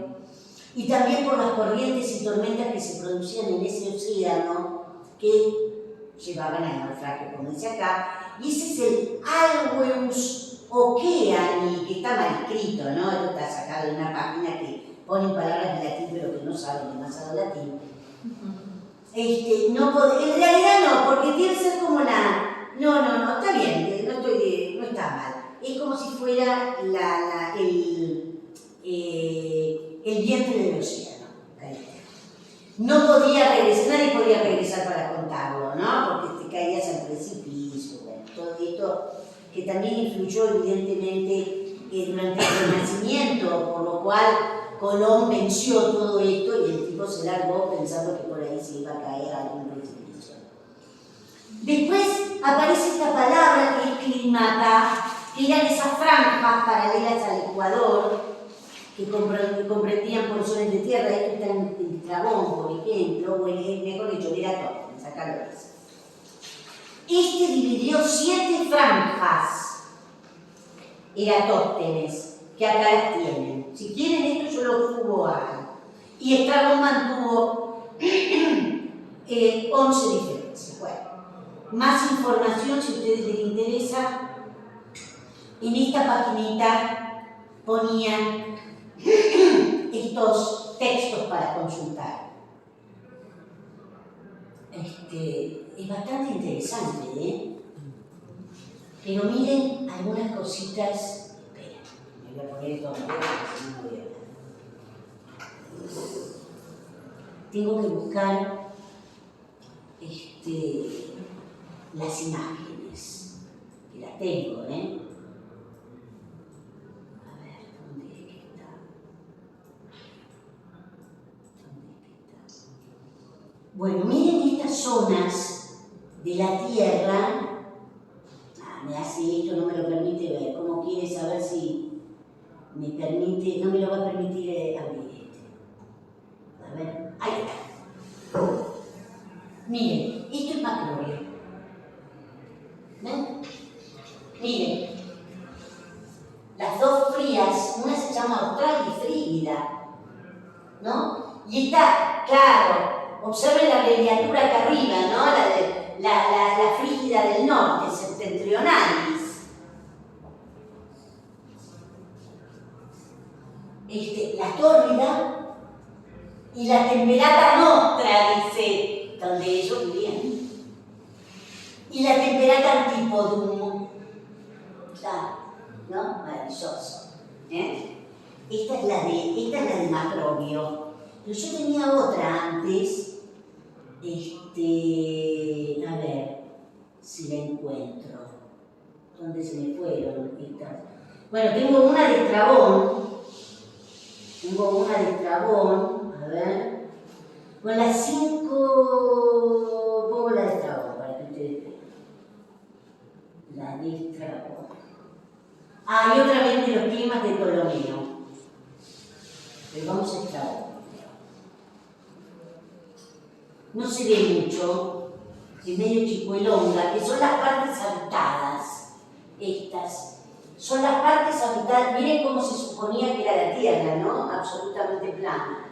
y también por las corrientes y tormentas que se producían en ese océano que llevaban al naufragio, como dice acá, y ese es el Alveus Oceani, que está mal escrito, ¿no? Esto está sacado de una página que ponen palabras de latín, pero que no saben demasiado latín. En realidad no, porque tiene que ser como la... No, está bien, no está mal. Es como si fuera el vientre del océano. No podía regresar, nadie podía regresar para contarlo, ¿no? Porque te caías al precipicio, bueno, todo esto que también influyó evidentemente durante el Renacimiento, por lo cual Colón venció todo esto y el tipo se largó pensando que por ahí se iba a caer a algún precipicio. Después aparece esta palabra que es climata, que eran esas franjas paralelas al Ecuador, que comprendían porciones de tierra. Esto está en Estrabón, por ejemplo, o mejor dicho, en Eratóstenes, acá lo dice. Dividió 7 franjas, Eratóstenes, que acá las tienen. Si quieren esto yo lo subo a... Y Estrabón mantuvo 11 diferencias. Bueno, más información si a ustedes les interesa. En esta paginita ponían estos textos para consultar. Es bastante interesante, Pero miren algunas cositas. Espera, me voy a poner esto porque si no voy a hablar. Tengo que buscar las imágenes, que las tengo, ¿eh? A ver, ¿dónde es que está? ¿Dónde es que está? Bueno, miren estas zonas de la Tierra. Me hace esto, no me lo permite ver. ¿Cómo quiere saber si me permite? No me lo va a permitir abrir A ver, ahí está. Miren, esto es Macrobio. ¿Ven? Miren, las dos frías, una se llama Austral y Frígida, ¿no? Y está, claro, observen la abreviatura acá arriba, ¿no? La Frígida del norte, septentrionalis. La Tórrida y la Temperata Nostra, dice, donde ellos vivían. Y la Temperata Antipodum. Claro, ¿no? Maravilloso. Esta es la de Macrobio. Pero yo tenía otra antes. A ver si la encuentro. ¿Dónde se me fueron? Bueno, tengo una de Estrabón. A ver. Con las 5. Pongo la de Estrabón para que ustedes vean. La de Estrabón. Y otra vez de los climas de Ptolomeo. Pero vamos a Estrabón. No se ve mucho, es medio chicuelonga, que son las partes habitadas. Estas son las partes habitadas. Miren cómo se suponía que era la Tierra, ¿no? Absolutamente plana.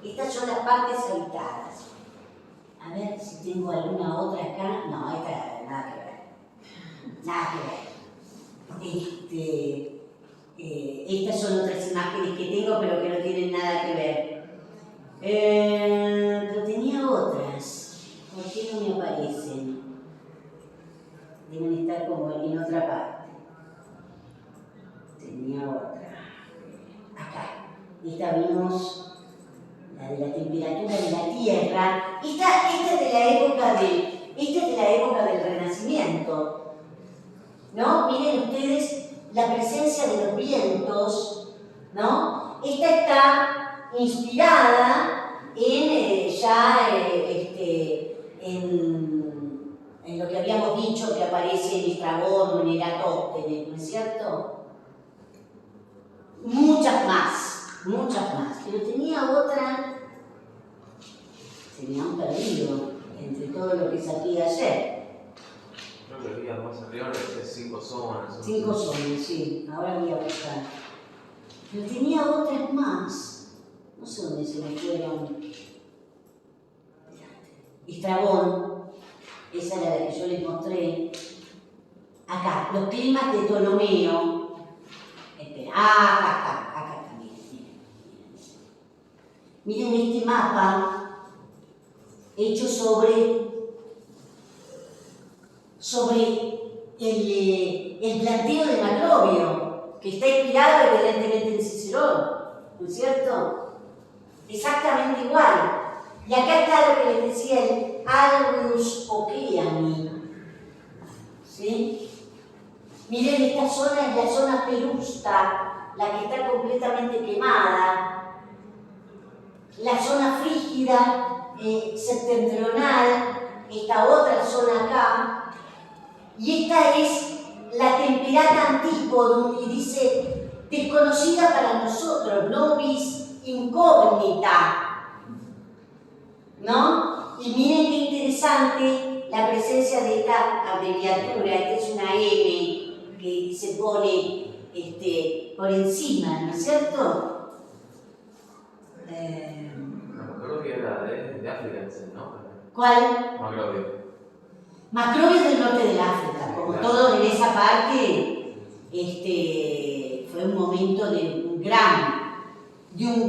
Estas son las partes habitadas. A ver si tengo alguna otra acá. No, esta nada que ver. Nada que ver. Estas son otras imágenes que tengo, pero que no tienen nada que ver. Pero tenía otras. ¿Por qué no me aparecen? Deben estar como en otra parte. Tenía otra. Acá. Esta vimos la de la temperatura de la Tierra. Esta es de la época del Renacimiento. ¿No? Miren ustedes la presencia de los vientos, ¿no? Esta está inspirada en lo que habíamos dicho que aparece en Estrabón o en Eratóstenes, ¿no es cierto? Muchas más. Pero tenía otra, se me han perdido entre todo lo que saqué ayer. Creo que el día más arriba es 5 zonas. 5 zonas, sí. Ahora voy a buscar. Pero tenía otras más. No sé dónde se me fueron. Estrabón, esa era la que yo les mostré. Acá, los climas de Ptolomeo. Espera, acá también. Miren este mapa hecho sobre el planteo de Macrobio, que está inspirado evidentemente en Cicerón, ¿no es cierto? Exactamente igual. Y acá está lo que les decía, el Algus Okeani. ¿Sí? Miren, esta zona es la zona perusta, la que está completamente quemada. La zona frígida, septentrional, esta otra zona acá. Y esta es la Temperata Antipodum, y dice, desconocida para nosotros, nobis incógnita. ¿No? Y miren qué interesante la presencia de esta abreviatura. Esta es una M que se pone por encima, ¿no es cierto? Macrobio era de África, ¿no? ¿Cuál? Macrobio es del norte del África. Como todo en esa parte, fue un momento de un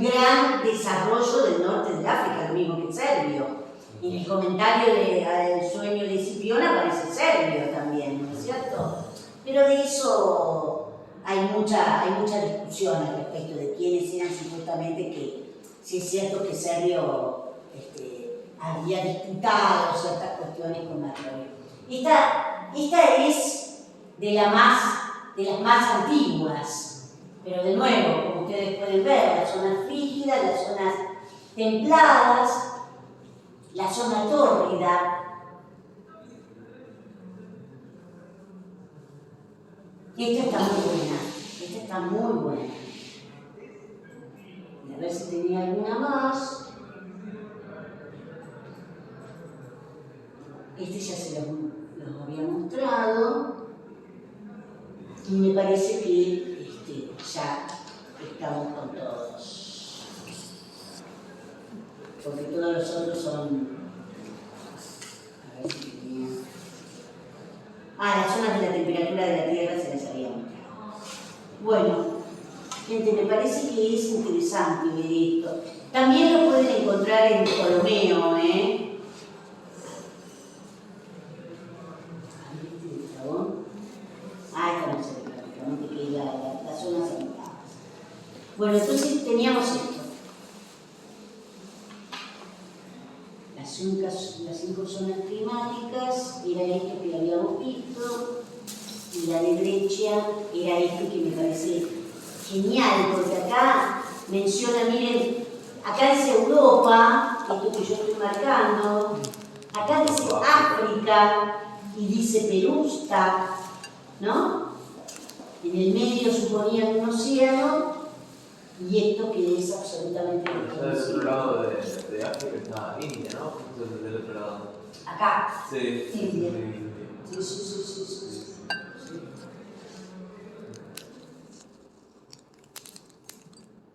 gran desarrollo del norte del África, lo mismo que Servio. En el comentario del sueño de Escipión aparece Servio también, ¿no es cierto? Pero de eso hay mucha discusión al respecto de quiénes eran supuestamente, que si es cierto que Servio había disputado ciertas cuestiones con Marco. Esta es de las más antiguas, pero de nuevo, como ustedes pueden ver, las zonas frígidas, las zonas templadas, la zona tórrida. Esta está muy buena. A ver si tenía alguna más. Este ya se los había mostrado. Y me parece que ya estamos con todos. Porque todos los otros son... A ver si tenía... las zonas de la temperatura de la Tierra se les había mostrado. Bueno, gente, me parece que es interesante ver esto. También lo pueden encontrar en Ptolomeo, esta no se ve prácticamente, que es las zonas habitadas. Bueno, entonces teníamos esto. Las 5 zonas climáticas, era esto que habíamos visto, y la de derecha era esto que me parece genial, porque acá menciona, miren, acá dice Europa, esto que yo estoy marcando, acá dice África y dice Perusta, ¿no? En el medio suponían un océano y esto que es absolutamente Del otro lado de África está India, ¿no? Entonces, del otro lado. acá. Sí. India. Sí.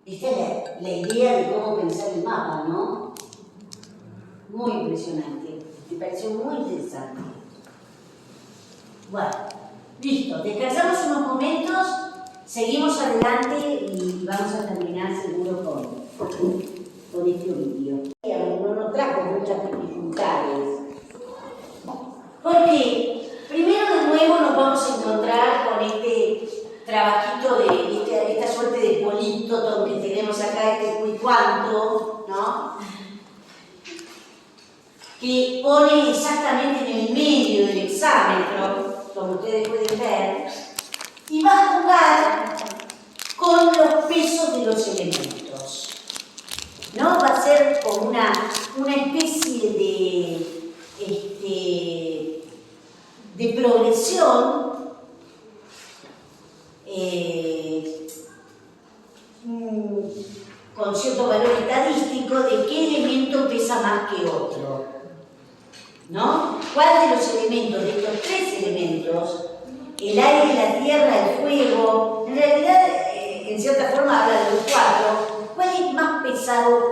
Esta es la idea de cómo pensar el mapa, ¿no? Muy impresionante. Me pareció muy interesante. Bueno, listo. Descansamos unos momentos, seguimos adelante y vamos a terminar seguro con este vídeo. No nos trajo muchas dificultades. Porque primero de nuevo nos vamos a encontrar con este trabajito de esta suerte de políptoto que tenemos acá, este cuicuanto, ¿no? Que pone exactamente en el medio del exámetro, como ustedes pueden ver, y va a jugar con los pesos de los elementos, ¿no? Va a ser como una especie de progresión con cierto valor estadístico de qué elemento pesa más que otro, ¿no? ¿Cuál de los elementos, de estos 3 elementos, el aire, la tierra, el fuego, en realidad, en cierta forma habla de los 4, cuál es más pesado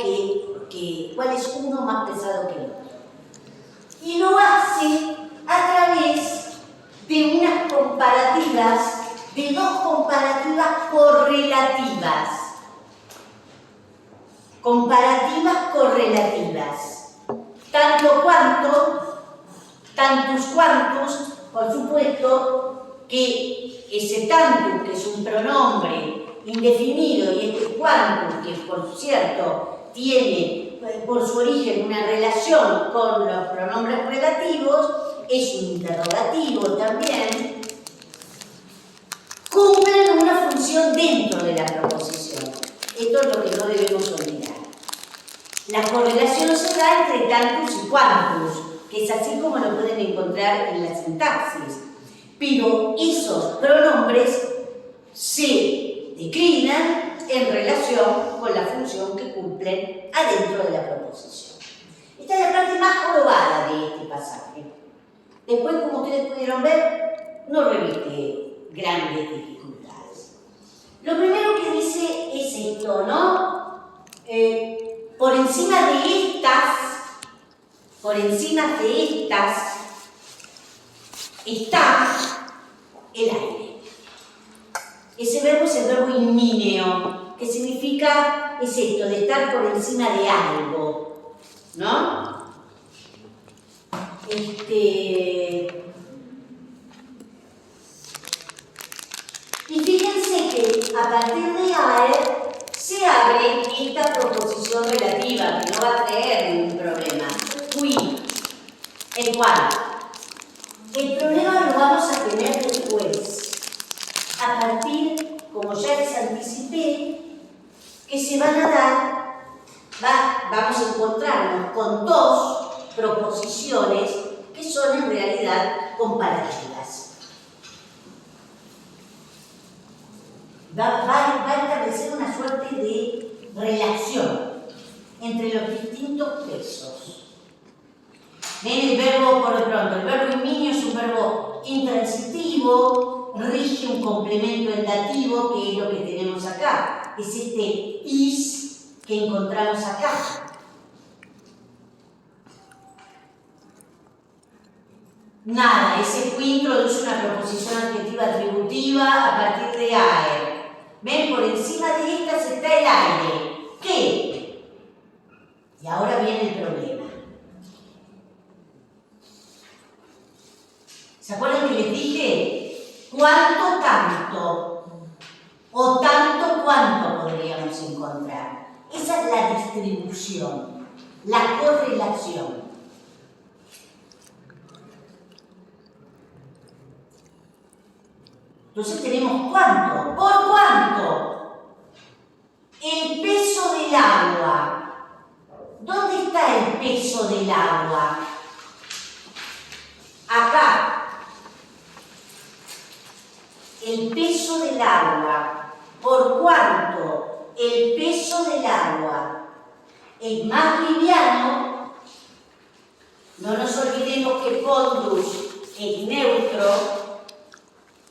cuál es uno más pesado que el otro? Y lo hace a través de unas comparativas, de 2 comparativas correlativas. Comparativas correlativas. Tantus quantus, por supuesto que ese tantus, que es un pronombre indefinido, y este quantus, que por cierto tiene por su origen una relación con los pronombres relativos, es un interrogativo también, cumplen una función dentro de la proposición. Esto es lo que no debemos olvidar. La correlación se da entre tantus y quantus, que es así como lo pueden encontrar en la sintaxis. Pero esos pronombres se declinan en relación con la función que cumplen adentro de la proposición. Esta es la parte más jorobada de este pasaje. Después, como ustedes pudieron ver, no reviste grandes dificultades. Lo primero que dice es esto, ¿no? Por encima de estas está el aire. Ese verbo es el verbo immineo, que significa, es esto, de estar por encima de algo, ¿no? que a partir de Aer se abre esta proposición relativa que no va a traer ningún problema. Qui, el cual. El problema lo vamos a tener después, a partir, como ya les anticipé, que se van a dar, vamos a encontrarnos con dos proposiciones que son en realidad comparativas. Va a establecer una suerte de relación entre los distintos pesos. Ven el verbo por de pronto, el verbo inminio es un verbo intransitivo, rige un complemento en dativo, que es lo que tenemos acá. Es este is que encontramos acá. Nada, ese qui introduce una proposición adjetiva atributiva a partir de aer. Ven, por encima de estas está el aire. ¿Qué? Y ahora viene el problema. ¿Se acuerdan que les dije cuánto tanto o tanto cuánto podríamos encontrar? Esa es la distribución, la correlación. Entonces tenemos cuánto, ¿por cuánto? El peso del agua. ¿Dónde está el peso del agua? Acá. El peso del agua. ¿Por cuánto? El peso del agua es más liviano. No nos olvidemos que pondus es neutro,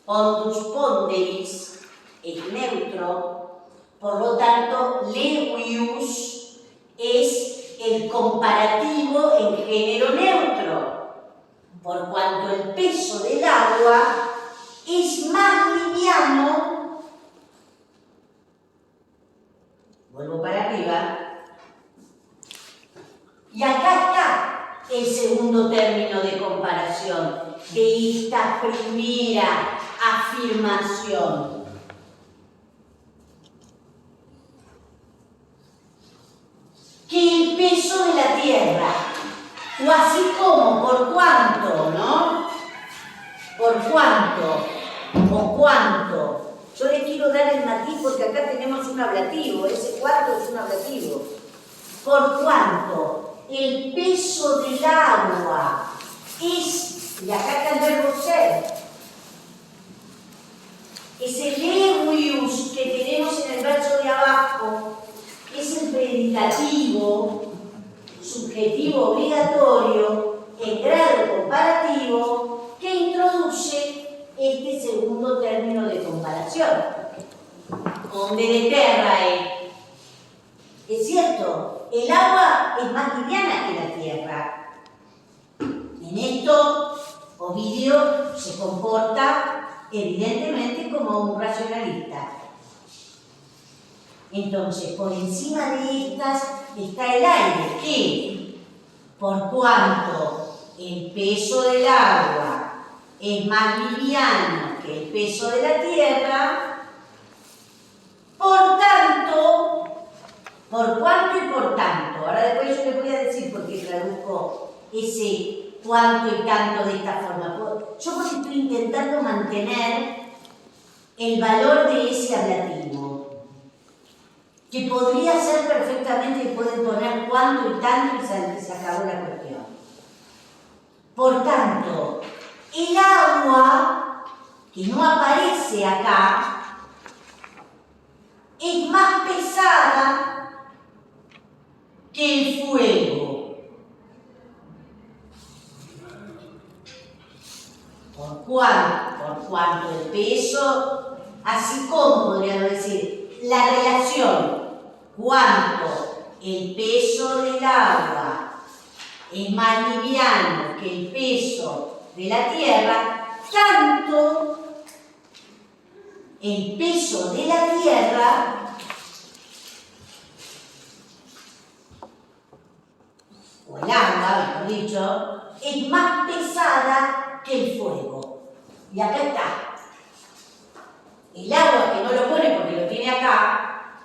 pondus ponderis es neutro, por lo tanto, levius es el comparativo en género neutro, por cuanto el peso del agua es más liviano. Vuelvo para arriba. Y acá está el segundo término de comparación de esta primera afirmación. Que el peso de la tierra, o así como, por cuánto, ¿no? Por cuánto, o cuánto. Yo le quiero dar el matiz porque acá tenemos un ablativo, ese cuánto es un ablativo. Por cuánto el peso del agua es, y acá está el verbo ser, ese levius que tenemos en el verso de abajo, es el predicativo subjetivo obligatorio en grado comparativo que introduce este segundo término de comparación. Onde de terra es cierto, el agua es más liviana que la tierra. En esto, Ovidio se comporta evidentemente como un racionalista. Entonces, por encima de estas está el aire, que por cuanto el peso del agua es más liviano que el peso de la tierra, por tanto, por cuánto y por tanto. Ahora después yo les voy a decir por qué traduzco ese cuánto y tanto de esta forma. Yo porque estoy intentando mantener el valor de ese ablativo, que podría ser perfectamente, pueden poner cuánto y tanto y se acabó la cuestión. Por tanto, el agua, que no aparece acá, es más pesada que el fuego. ¿Por cuánto el peso? Así como podríamos decir, la relación, cuánto el peso del agua es más liviano que el peso de la tierra, tanto el peso de la tierra o el agua, mejor dicho, es más pesada que el fuego. Y acá está. El agua que no lo pone porque lo tiene acá,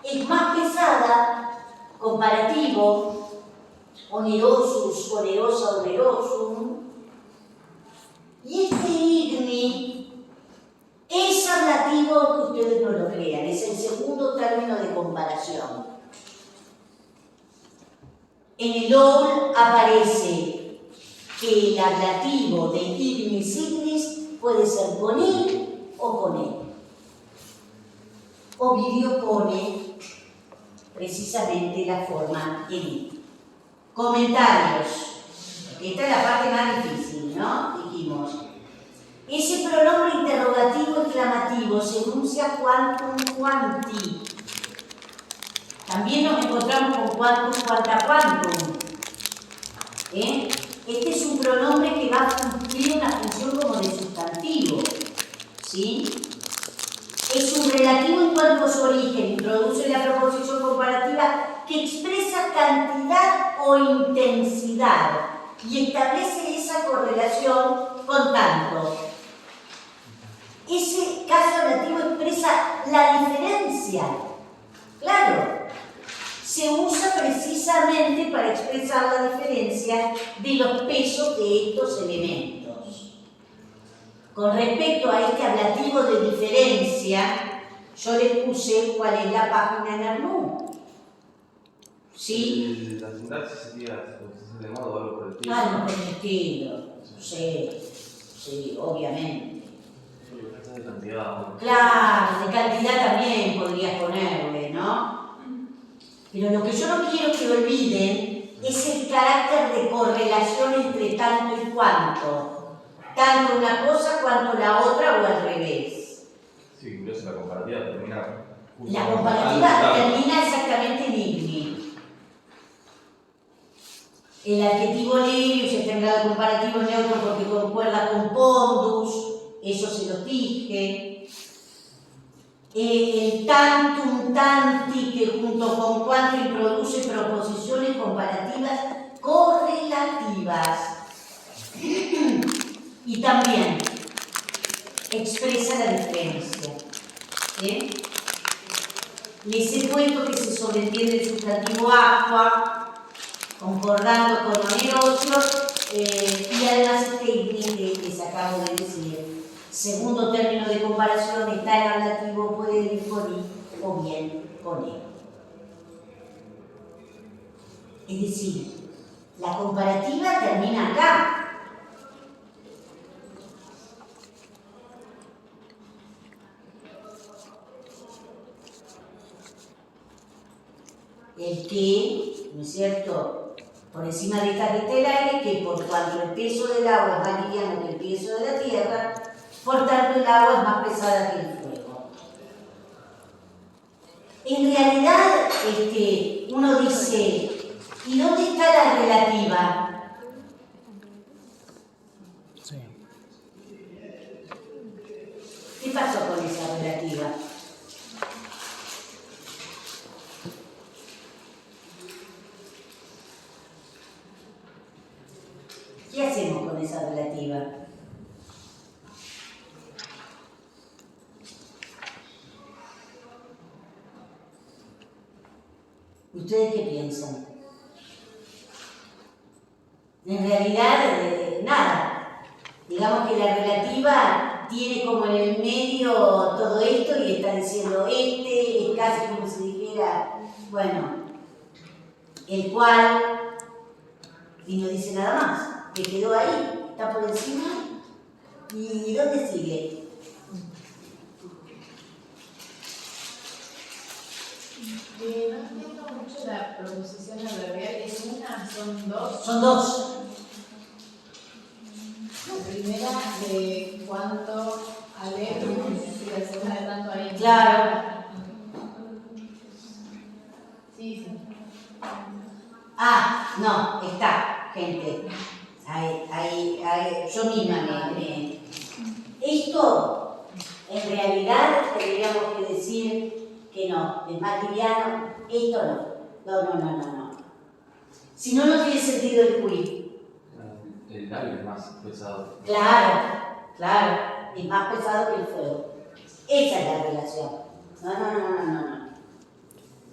es más pesada, comparativo, onerosus, onerosa, onerosum, y este igni es ablativo, que ustedes no lo crean, es el segundo término de comparación. En el OL aparece que el ablativo de ignis ignis puede ser con I o con E. Ovidio pone precisamente la forma en I. Comentarios. Esta es la parte más difícil, ¿no? Dijimos. Ese pronombre interrogativo exclamativo se enuncia quantum quanti. También nos encontramos con quantum quanta quantum. Este es un pronombre que va a cumplir una función como de sustantivo. ¿Sí? Es un relativo en cuanto a su origen, introduce la proposición comparativa que expresa cantidad o intensidad y establece esa correlación con tanto. Ese caso relativo expresa la diferencia. Claro, se usa precisamente para expresar la diferencia de los pesos de estos elementos. Con respecto a este ablativo de diferencia, yo le puse cuál es la página en Arnú. ¿Sí? La sintaxis sería exposición de modo o algo por el estilo. Algo por el estilo. Sí, obviamente. De cantidad. Claro, de cantidad también podrías ponerle, ¿no? Pero lo que yo no quiero que olviden es el carácter de correlación entre tanto y cuanto. Tanto una cosa cuanto la otra o al revés. Sí, curioso, la comparativa termina. La comparativa termina exactamente en igni. El adjetivo Lelius está en grado comparativo neutro porque concuerda con pondus, eso se los dije. El tantum tanti, que junto con cuanto introduce proposiciones comparativas correlativas. Y también expresa la diferencia. Les he puesto que se sobreentiende el sustantivo aqua, concordando con onerosio, y además este igni que les acabo de decir. Segundo término de comparación está en ablativo, puede ir con I o bien con E. Es decir, la comparativa termina acá. El que, ¿no es cierto?, por encima de esta letra del aire, que por cuanto el peso del agua es más liviano que el peso de la tierra, por tanto el agua es más pesada que el fuego. En realidad, uno dice, ¿y dónde está la relativa? Sí. ¿Qué pasó con esa relativa? ¿Qué hacemos con esa relativa? ¿Ustedes qué piensan? En realidad, nada. Digamos que la relativa tiene como en el medio todo esto y está diciendo es casi como si dijera, bueno, el cual, y no dice nada más, que quedó ahí, está por encima, ¿y dónde sigue? No entiendo mucho la proposición adverbial. ¿Es una? ¿Son dos? Son dos. La primera de cuánto alegre y la segunda de tanto ahí. Claro. Sí. Ah, no, está, gente. Ahí, yo misma me... Esto, en realidad, tendríamos que decir que no, es más liviano, esto no. No. Si no, no tiene sentido el quiz. El aire es más pesado. Claro. es más pesado que el fuego. Esa es la relación. No.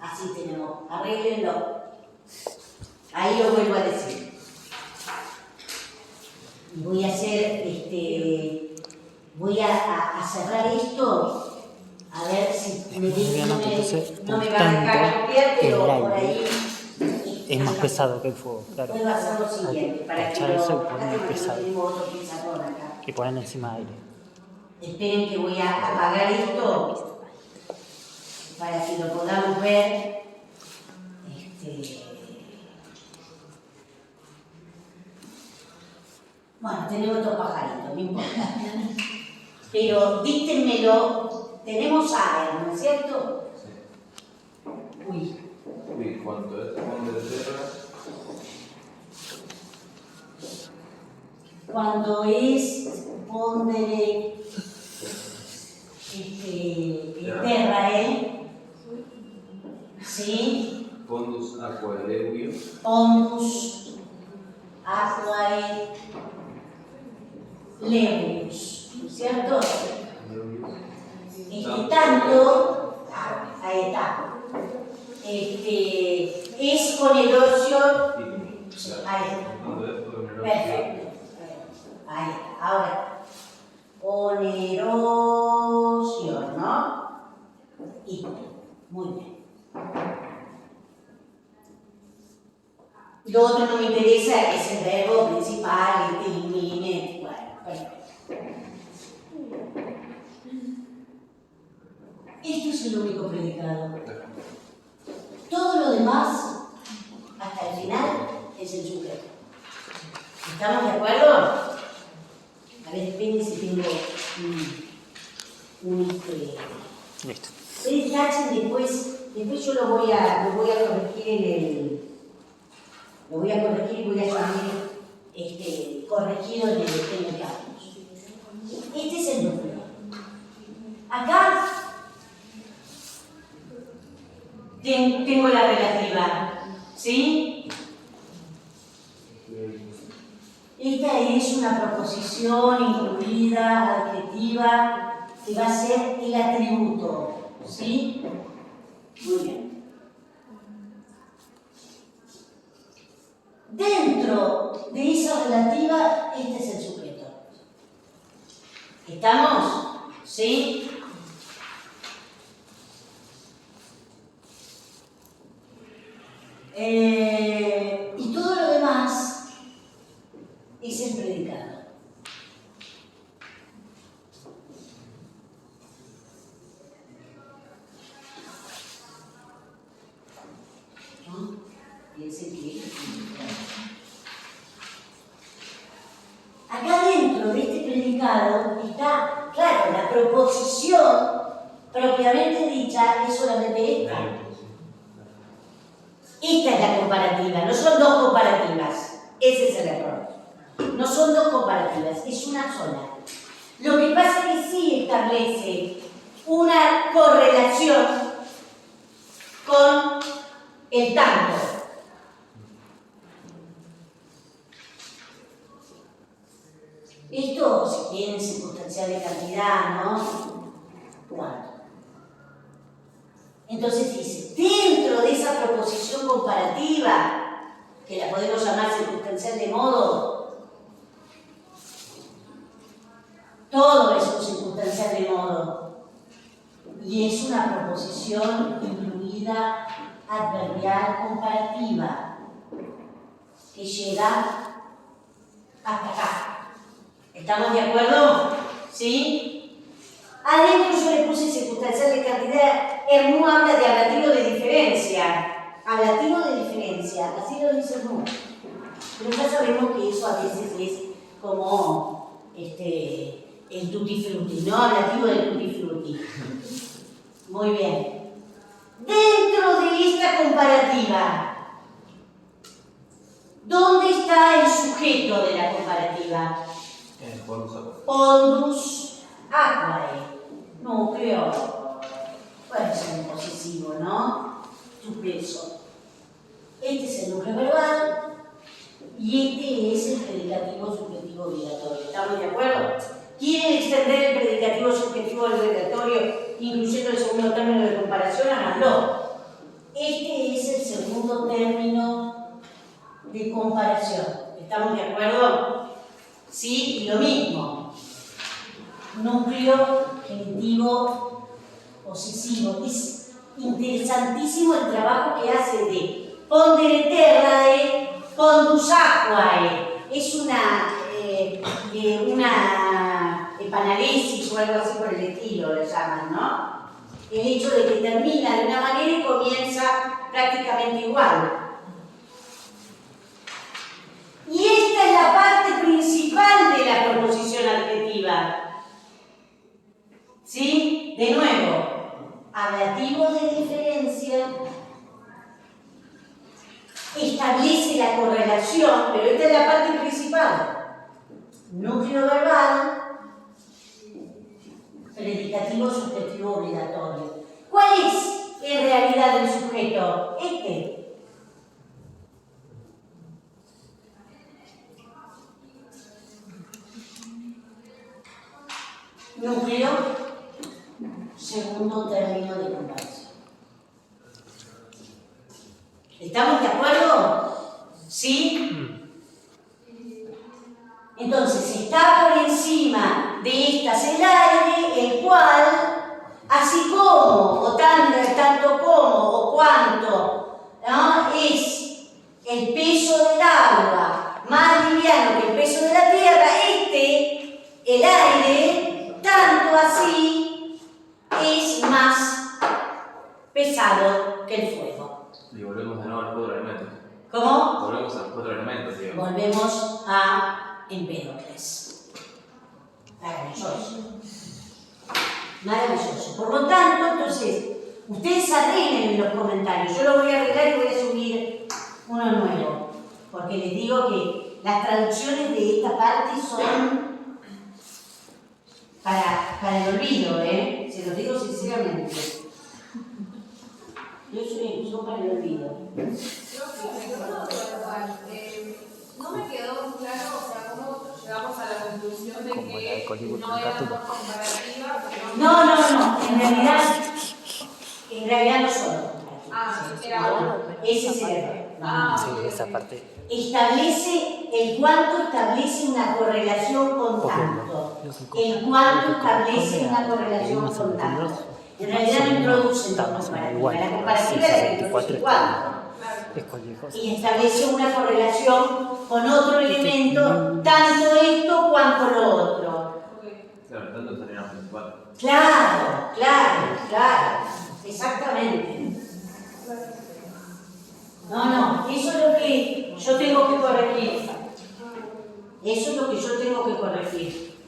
Así tenemos, arréglenlo. Ahí lo vuelvo a decir. Voy a hacer, voy a cerrar esto, a ver si me dice, no me va a dejar copiar, pero por ahí es más pesado que el fuego, claro. puedo hacer lo siguiente, para que lo Echarse y poner acá no pesado. tenemos otro pizarrón acá. Y ponen encima aire. Esperen que voy a apagar esto para que lo podamos ver. Bueno, tenemos otro pajarito, no importa. Pero díctenmelo, tenemos aire, ¿no es cierto? Sì. Uy, Qui quanto è? Quando è terra? cuando es pondere terra, ¿sí? Pondus aqua elevio. Pondus, aquae, levius, ¿no es cierto? Tanto, ahí está, es con erosión, ahí está, perfecto, ahí está, ahora, con erosión, ¿no? Y, muy bien. Lo otro no me interesa, es el verbo principal, el termine, bueno, perfecto. Esto es el único predicado. Todo lo demás, hasta el final, es el sujeto. ¿Estamos de acuerdo? A ver, esperen si tengo Listo. Ustedes tachen después yo lo voy a corregir lo voy a corregir y voy a subir corregido en el campus. Este es el núcleo. Acá tengo la relativa, ¿sí? Esta es una proposición incluida, adjetiva, que va a ser el atributo, ¿sí? Muy bien. Dentro de esa relativa, este es el sujeto. ¿Estamos? ¿Sí? Y todo lo demás es el predicado. ¿No? Piensen que acá dentro de este predicado está, claro, la proposición propiamente dicha es solamente esta. Esta es la comparativa, no son dos comparativas. Ese es el error. No son dos comparativas, es una sola. Lo que pasa es que sí establece una correlación con el tanto. Esto, si quieren, circunstancial de cantidad, ¿no? ¿Cuánto? Entonces dice, dentro de esa proposición comparativa, que la podemos llamar circunstancial de modo, todo es un circunstancial de modo, y es una proposición incluida adverbial comparativa, que llega hasta acá. ¿Estamos de acuerdo? ¿Sí? Adentro yo le puse circunstancial de cantidad. El mu habla de ablativo de diferencia. Ablativo de diferencia, así lo dice el mu. Pero ya sabemos que eso a veces es como el tutti frutti, ¿no? Ablativo del tutti frutti. Muy bien. Dentro de esta comparativa, ¿dónde está el sujeto de la comparativa? Pondus aquae. Núcleo. Puede ser un posesivo, ¿no? Suspenso. Este es el núcleo verbal y este es el predicativo subjetivo obligatorio. ¿Estamos de acuerdo? quieren extender el predicativo subjetivo al obligatorio, incluyendo el segundo término de comparación, háganlo. Este es el segundo término de comparación. ¿Estamos de acuerdo? Sí, y lo mismo. Núcleo genitivo posesivo. Es interesantísimo el trabajo que hace de pondere terrae condus aquae. Es una epanaresis o algo así por el estilo, lo llaman, ¿no? El hecho de que termina de una manera y comienza prácticamente igual. Y esta es la parte principal de la proposición adjetiva. ¿Sí? De nuevo, ablativo de diferencia establece la correlación, pero esta es la parte principal. Núcleo verbal, predicativo subjetivo obligatorio. ¿Cuál es en realidad el sujeto? Este. Núcleo, segundo término de comparación. ¿Estamos de acuerdo? ¿Sí? Entonces, está por encima de estas el aire, el cual, así como, o tanto como, o cuanto, ¿no? Es el peso del agua más liviano que el peso de la tierra, el aire, tanto así, es más pesado que el fuego. Y volvemos de nuevo a los 4 elementos. ¿Cómo? Volvemos a los 4 elementos, digamos. Volvemos a Empédocles. Maravilloso. Maravilloso. Por lo tanto, entonces, ustedes arreglen en los comentarios. Yo lo voy a arreglar y voy a subir uno nuevo. Porque les digo que las traducciones de esta parte son para el olvido, ¿eh? Se los digo sinceramente. Son para el olvido. No me quedó claro, o sea, cómo llegamos a la conclusión de Como la de que Hollywood no con eran Gato. dos comparativas. No. En realidad no son. Era uno. Ese es el error. Sí, esa parte. El cuanto establece una correlación con tanto. El cuanto establece una correlación con tanto. En realidad no introduce dos comparativas. La comparativa es la que introduce cuánto. Y establece una correlación con otro elemento, tanto esto cuanto lo otro. Claro, tanto el término principal. Claro. Exactamente. No, eso es lo que yo tengo que corregir. Eso es lo que yo tengo que corregir.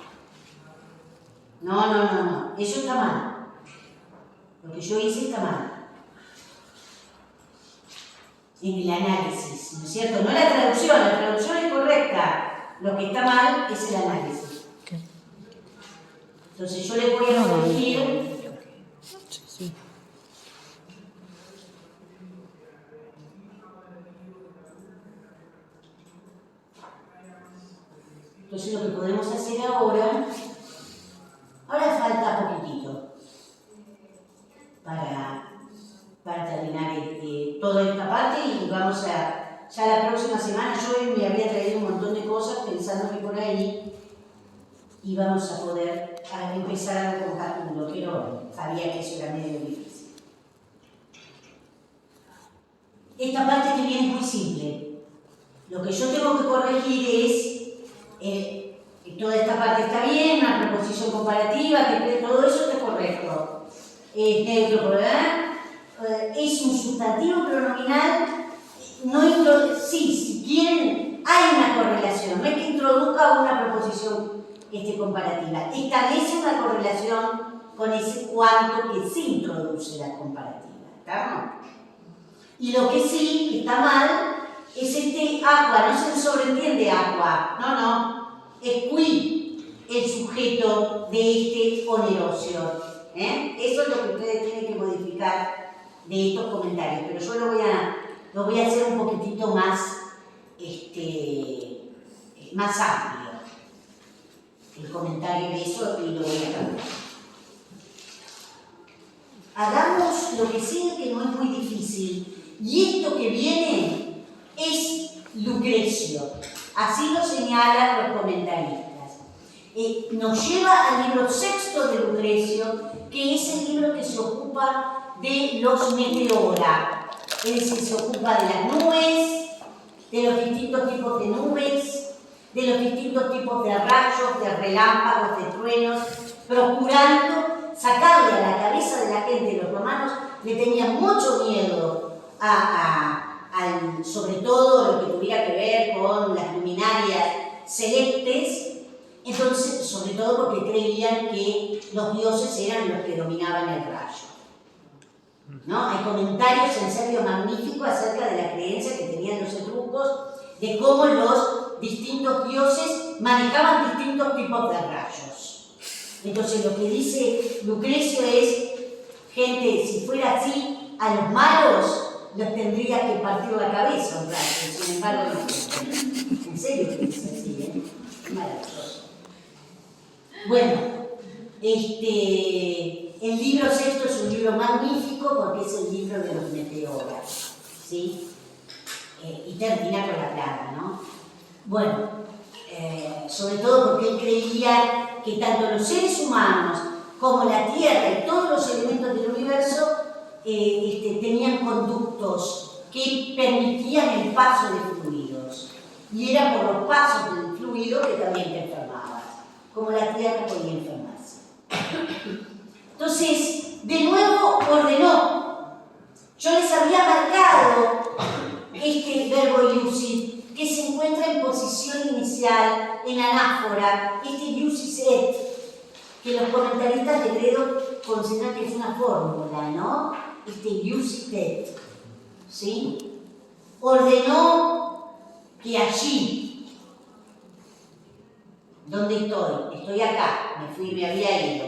No, eso está mal. Lo que yo hice está mal. En el análisis, ¿no es cierto? No la traducción es correcta. Lo que está mal es el análisis. Entonces yo le voy a corregir. Sí. Entonces lo que podemos hacer ahora falta poquitito para terminar toda esta parte y vamos ya la próxima semana. Yo me había traído un montón de cosas pensando que por ahí íbamos a poder empezar algo con Catulo, pero sabía que eso era medio difícil. Esta parte que viene es muy simple. Lo que yo tengo que corregir es toda esta parte está bien, una proposición comparativa, que todo eso está correcto. Es neutro, ¿verdad? Es un sustantivo pronominal, si quieren, hay una correlación, no es que introduzca una proposición comparativa, establece una correlación con ese cuanto que sí introduce la comparativa, ¿estamos? Y lo que sí está mal es aqua, no se sobreentiende aqua, no, es qui el sujeto de onerocio. Eso es lo que ustedes tienen que modificar de estos comentarios, pero yo lo voy a hacer un poquitito más amplio. el comentario de eso y lo voy a cambiar. Hagamos lo que sigue, que no es muy difícil. Y esto que viene es Lucrecio. Así lo señalan los comentaristas. Nos lleva al libro sexto de Lucrecio, que es el libro que se ocupa de los meteora. Es decir, se ocupa de las nubes, de los distintos tipos de nubes, de los distintos tipos de rayos, de relámpagos, de truenos, procurando sacarle a la cabeza de la gente. Los romanos le tenían mucho miedo sobre todo lo que tuviera que ver con las luminarias celestes, entonces, sobre todo porque creían que los dioses eran los que dominaban el rayo. ¿No? Hay comentarios en serio magníficos acerca de la creencia que tenían los etruscos de cómo los distintos dioses manejaban distintos tipos de rayos. Entonces lo que dice Lucrecio es, gente, si fuera así, a los malos los tendría que partir la cabeza un rayo, sin embargo no. En serio que dice así, ¿eh? Maravilloso. Bueno, el libro sexto es un libro magnífico porque es el libro de los meteoras, ¿sí? Y termina con la plaga, ¿no? Bueno, sobre todo porque él creía que tanto los seres humanos como la Tierra y todos los elementos del universo tenían conductos que permitían el paso de fluidos. Y era por los pasos del fluido que también te enfermabas, como la Tierra podía enfermarse. Entonces, de nuevo ordenó. Yo les había marcado este verbo iusid, que se encuentra en posición inicial, en anáfora, este iusis et, que los comentaristas de Gredo consideran que es una fórmula, ¿no? Este iusis et, ¿sí? Ordenó que allí, ¿dónde estoy? Estoy acá, me había ido.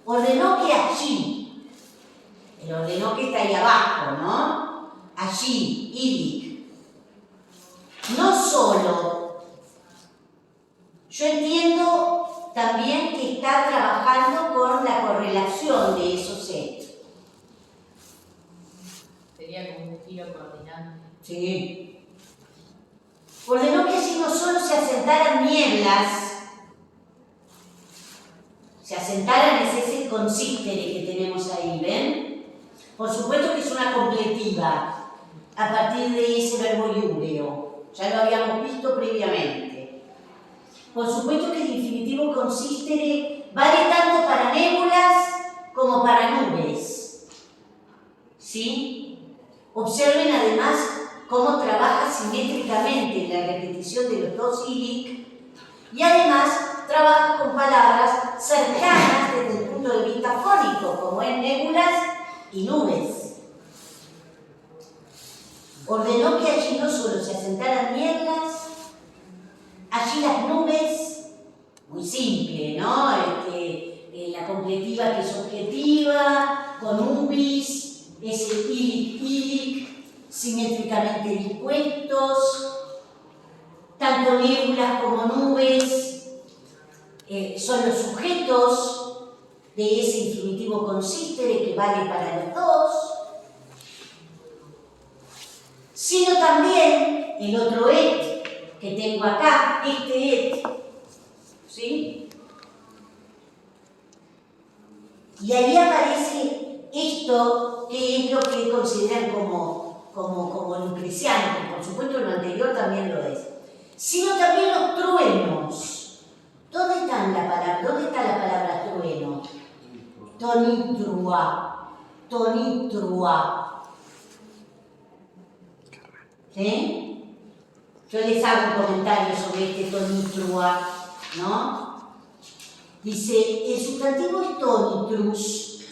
Ordenó que allí, él ordenó que está ahí abajo, ¿no? Allí, Idic. No solo, yo entiendo también que está trabajando con la correlación de esos hechos. Sería como un giro coordinante. Sí. Ordenó que allí no solo se asentaran nieblas, se asentaran es ese consistere que tenemos ahí, ¿ven? Por supuesto que es una completiva a partir de ese verbo iúreo, ya lo habíamos visto previamente. Por supuesto que el infinitivo consistere vale tanto para nébulas como para nubes, ¿sí? Observen además cómo trabaja simétricamente en la repetición de los dos ilic y además trabaja con palabras cercanas desde el punto de vista fónico, como en nébulas y nubes. Ordenó que allí no solo se asentaran nieblas, allí las nubes, muy simple, ¿no? La completiva que es objetiva, con ubis, ese ilic, simétricamente dispuestos, tanto nébulas como nubes son los sujetos de ese infinitivo consistere que vale para los dos, sino también el otro et que tengo acá, este et, ¿sí? Y ahí aparece esto que es lo que consideran como lucreciano, que por supuesto lo anterior también lo es, sino también los truenos. ¿Dónde está la palabra trueno? Tonitrua. ¿Sí? Yo les hago un comentario sobre este tonitrua, ¿no? Dice, el sustantivo es tonitrus,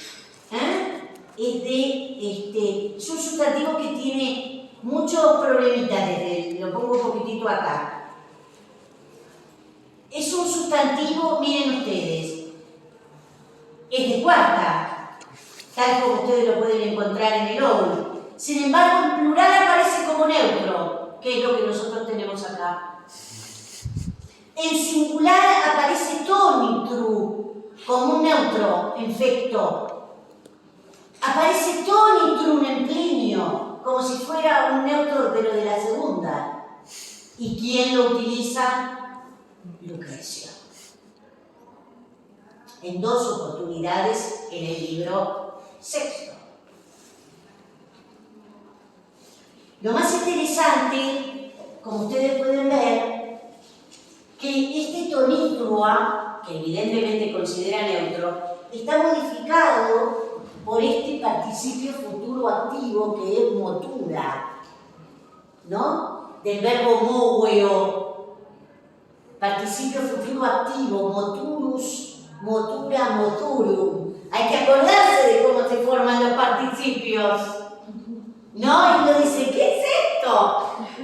es un sustantivo que tiene muchos problemitas, lo pongo un poquitito acá. Es un sustantivo, miren ustedes, es de cuarta, tal como ustedes lo pueden encontrar en el óvulo. Sin embargo, en plural aparece como neutro, que es lo que nosotros tenemos acá. En singular aparece tonitru, como un neutro, en efecto. Aparece tonitru en Plinio, como si fuera un neutro pero de la segunda. ¿Y quién lo utiliza? Lucrecio. En 2 oportunidades en el libro sexto. Lo más interesante, como ustedes pueden ver, que este tonitrua, que evidentemente considera neutro, está modificado por este participio futuro activo que es motura, ¿no? Del verbo moveo, participio futuro activo, moturus, motura, moturum. Hay que acordarse de cómo se forman los participios, ¿no? Y uno dice, ¿qué es esto?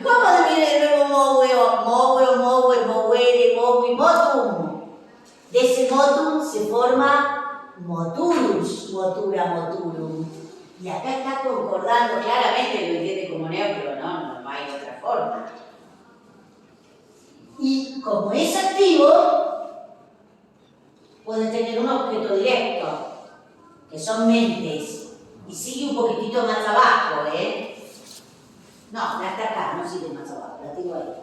¿Cómo viene el verbo moveo? Moveo, mover, movere, movi, motum. De ese motum se forma moturus, motura, moturum. Y acá está concordando, claramente lo entiende como neutro, ¿no? No hay otra forma. Y como es activo, puede tener un objeto directo, que son mentes. Y sigue un poquitito más abajo, No, hasta acá, no sigue más abajo, la tengo ahí.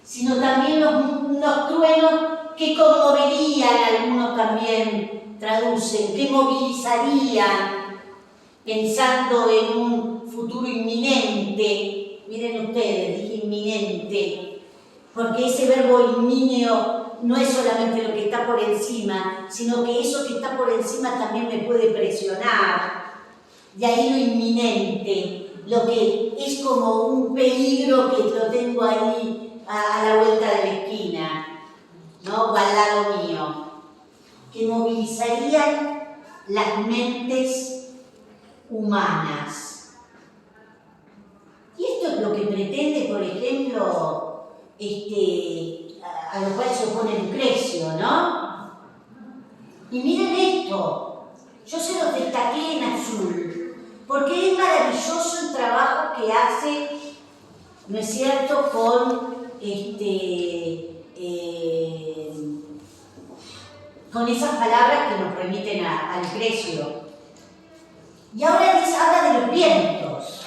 Sino también los truenos que conmoverían, algunos también traducen, que movilizarían, pensando en un futuro inminente. Miren ustedes, dije inminente, porque ese verbo inmineo no es solamente lo que está por encima, sino que eso que está por encima también me puede presionar. De ahí lo inminente, lo que es como un peligro que lo tengo ahí a la vuelta de la esquina, ¿no? O al lado mío, que movilizarían las mentes humanas. Y esto es lo que pretende, por ejemplo, a lo cual se opone Lucrecio, ¿no? Y miren esto, yo se los destaqué en azul, porque es maravilloso el trabajo que hace, ¿no es cierto?, con esas palabras que nos remiten a Lucrecio. Y ahora les habla de los vientos.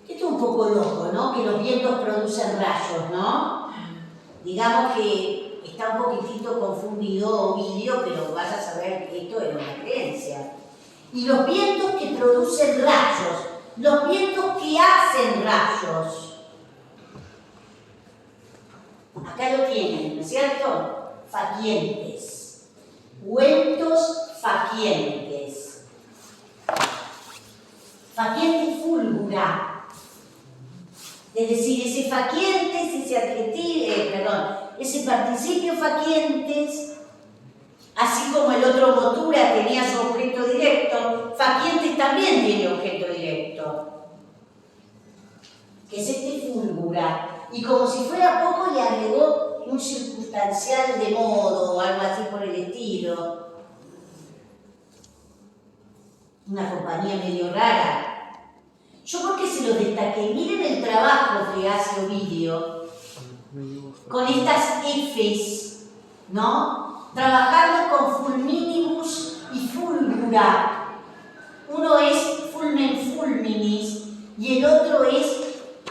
Esto es un poco loco, ¿no? Que los vientos producen rayos, ¿no? Digamos que está un poquitito confundido Ovidio, pero vas a saber que esto es una creencia. Y los vientos que producen rayos, los vientos que hacen rayos. Acá lo tienen, ¿no es cierto? Facientes. Vientos facientes. Faciente fulgura. Es decir, ese facientes, ese participio facientes, así como el otro motura tenía su objeto directo, facientes también tiene objeto directo, que es este fulgura. Y como si fuera poco le agregó un circunstancial de modo o algo así por el estilo. Una compañía medio rara. Yo porque se lo destaqué, miren el trabajo que hace Ovidio con estas Fs, ¿no? Trabajando con fulminibus y fulgura. Uno es fulmen fulminis y el otro es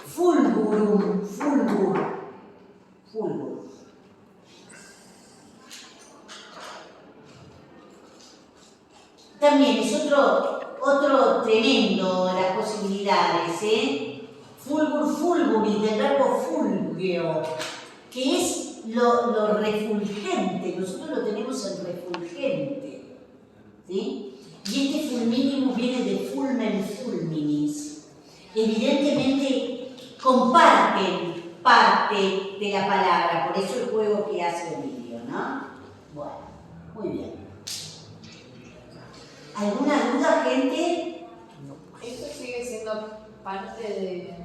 fulgurum, fulgur. También es otro tremendo las posibilidades, Fulgur fulguris, del verbo fulgeo, que es lo refulgente, nosotros lo tenemos en refulgente, ¿sí? Y este fulminibus viene de fulmen fulminis. Evidentemente comparten parte de la palabra, por eso el juego que hace Ovidio, ¿no? Bueno, muy bien. ¿Alguna duda, gente? Esto sigue siendo parte de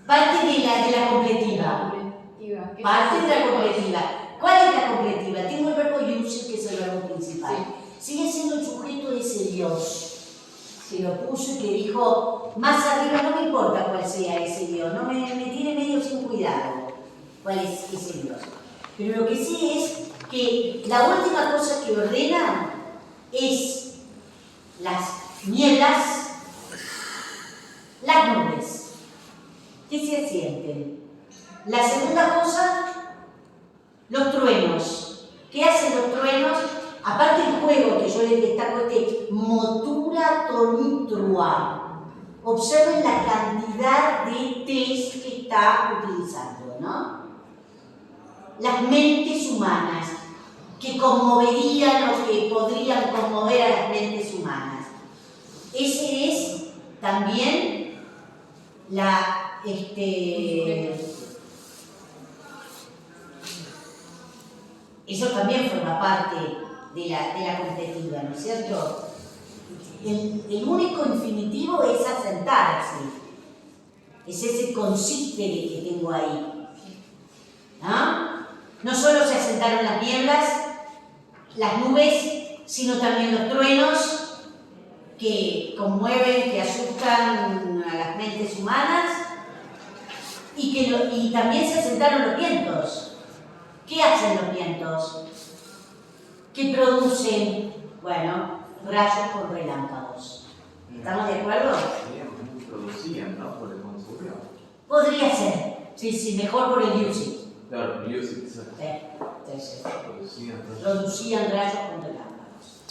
la completiva. Parte de la completiva. ¿Cuál es la completiva? Tengo el verbo use, que es el verbo principal. Sí. Sigue siendo el sujeto de ese Dios. se lo puso y que dijo, más arriba no me importa cuál sea ese Dios, no me tiene medio sin cuidado cuál es ese Dios. Pero lo que sí es que la última cosa que ordena es las nieblas, las nubes, que se asienten. La segunda cosa, los truenos. ¿Qué hacen los truenos? Aparte del juego que yo les destaco, motura tonitrua. Observen la cantidad de T's que está utilizando, ¿no? Las mentes humanas, que conmoverían o que podrían conmover a las mentes humanas. Ese es también eso también forma parte de la competitiva, ¿no es cierto? El único infinitivo es asentarse. Es ese consiste que tengo ahí. ¿Ah? No solo se asentaron las nieblas, las nubes, sino también los truenos que conmueven, que asustan a las mentes humanas y también se asentaron los vientos. ¿Qué hacen los vientos? ¿Qué producen? Bueno, rayos con relámpagos. ¿Estamos de acuerdo? Producían, ¿no? Por el consumo. Podría ser. Sí, mejor por el usage. Claro, music, Sí. producían Producían rayos con relámpagos.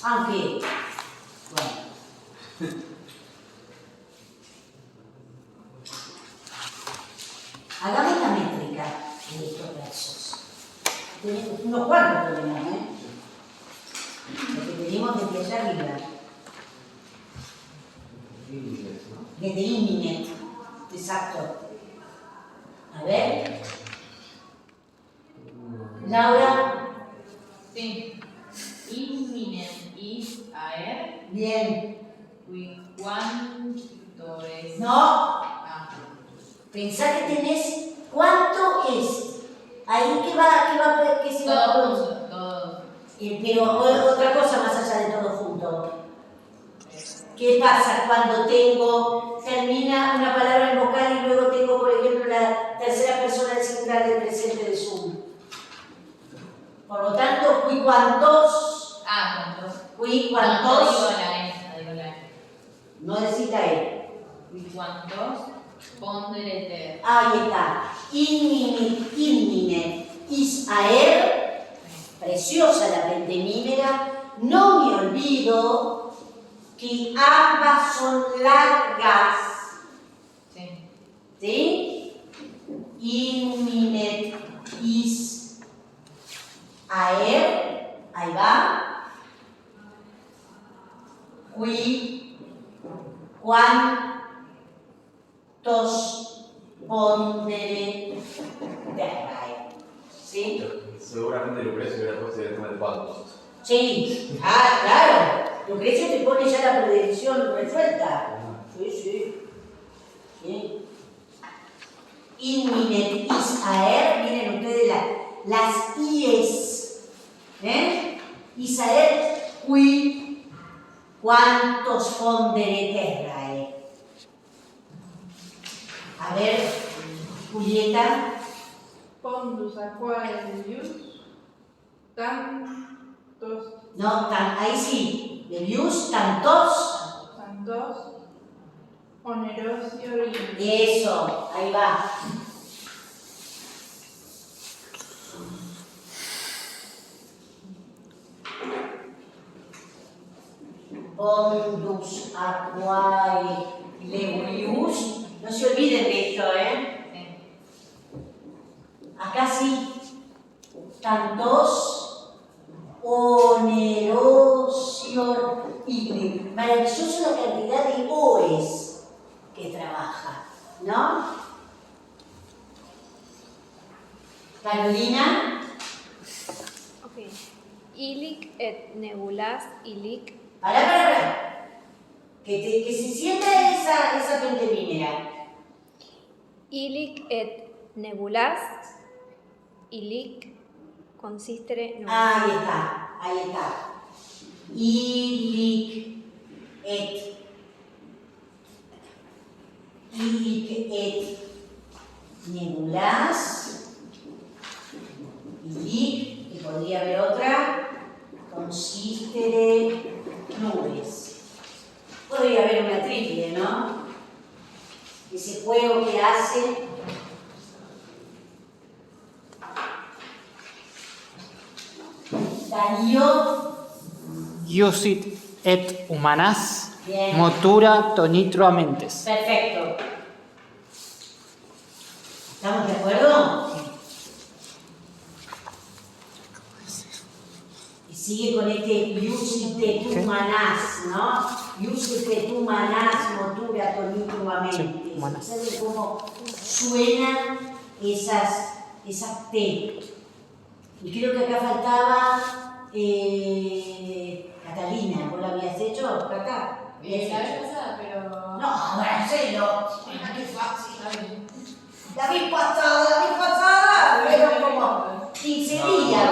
Aunque, bueno. Hagamos la métrica de estos versos. Tenemos unos cuantos tenemos, ¿eh? Lo que tenemos desde allá arriba. Desde Imminet. Exacto. A ver. Laura. Sí. Imminent is aer. Bien. ¿Cuánto es? No. Ah. Pensá que tenés cuánto es. Ahí que se va a producir. Todo. Pero otra cosa más allá de todo junto. ¿Qué pasa cuando termina una palabra en vocal y luego tengo, por ejemplo, la tercera persona del singular del presente de Zoom? Por lo tanto, fui cuantos. ¿Cuántos? Fui No, cuantos. digo la E. No decita él. Fui cuántos. Ponderete. Ahí está. Inmine Isaer. Preciosa la pentemímera. No me olvido que ambas son largas. Sí. ¿Sí? Inminet is aer, ahí va. Cuantos pondere terrae. ¿Sí? Seguramente Lucrecio hubiera puesto directamente cuántos. Sí. Claro. Lucrecio te pone ya la predicción resuelta. Sí. Inminet is aer, miren ustedes las ies. Isaer, cuántos pondere terrae. A ver, Julieta. Pondus aquae ius, tantos, No, ahí sí. Debius, tantos. tantos, onerosio y Eso, ahí va. Pondus aquae leurius. No se olviden de esto, ¿eh? Acá sí. Tantos, onerosio y maravillosa la cantidad de oes que trabaja, ¿no? Carolina. Ok. Ilic et nebulas, ilic. Pará. Que se sienta esa pentemímera. Ilic et nebulas, ilic consistere Ahí está. Ilic et nebulas, ilic, que podría haber otra, consiste de nubes. Podría haber una triple, ¿no? Ese juego que hace Darío. Iusit et humanas, Bien. motura tonitro amentes. Perfecto. ¿Estamos de acuerdo? Y sigue con este iusite tu manás, ¿no? Iusite tu manás, motura tonitro amentes. Sí, humanas. ¿Sabes cómo suenan esas T? Y creo que acá faltaba Catalina. ¿Vos la habías hecho, Cata? La vez pasada, pero. No, Marcelo. Qué fácil. Está bien. La vez pasada, fueron como 15 días.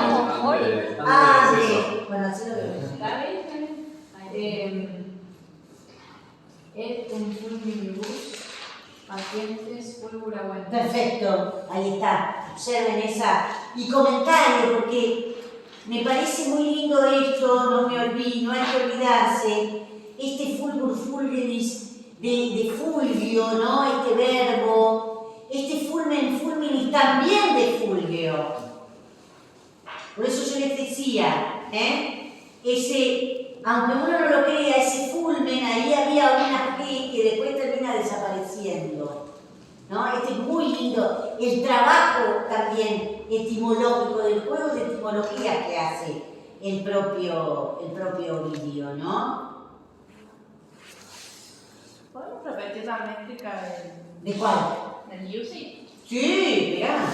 Bueno, hacelo de nuevo. ¿Está bien? Et un fulminibus, pacientes fulgura bueno. Perfecto, ahí está. Observen esa. Y comentario, porque me parece muy lindo esto, no hay que olvidarse. Este fulgur fulgenis de fulvio, ¿no? Este verbo, este fulminis también de fulvio. Por eso yo les decía, ese, aunque uno no lo crea, ese fulmen, ahí había una G que después termina desapareciendo. ¿No? Este es muy lindo. El trabajo también etimológico del juego de etimología que hace el propio Ovidio, ¿no? ¿Podemos repetir la métrica ¿De cuál? del UCI? Sí, mirá,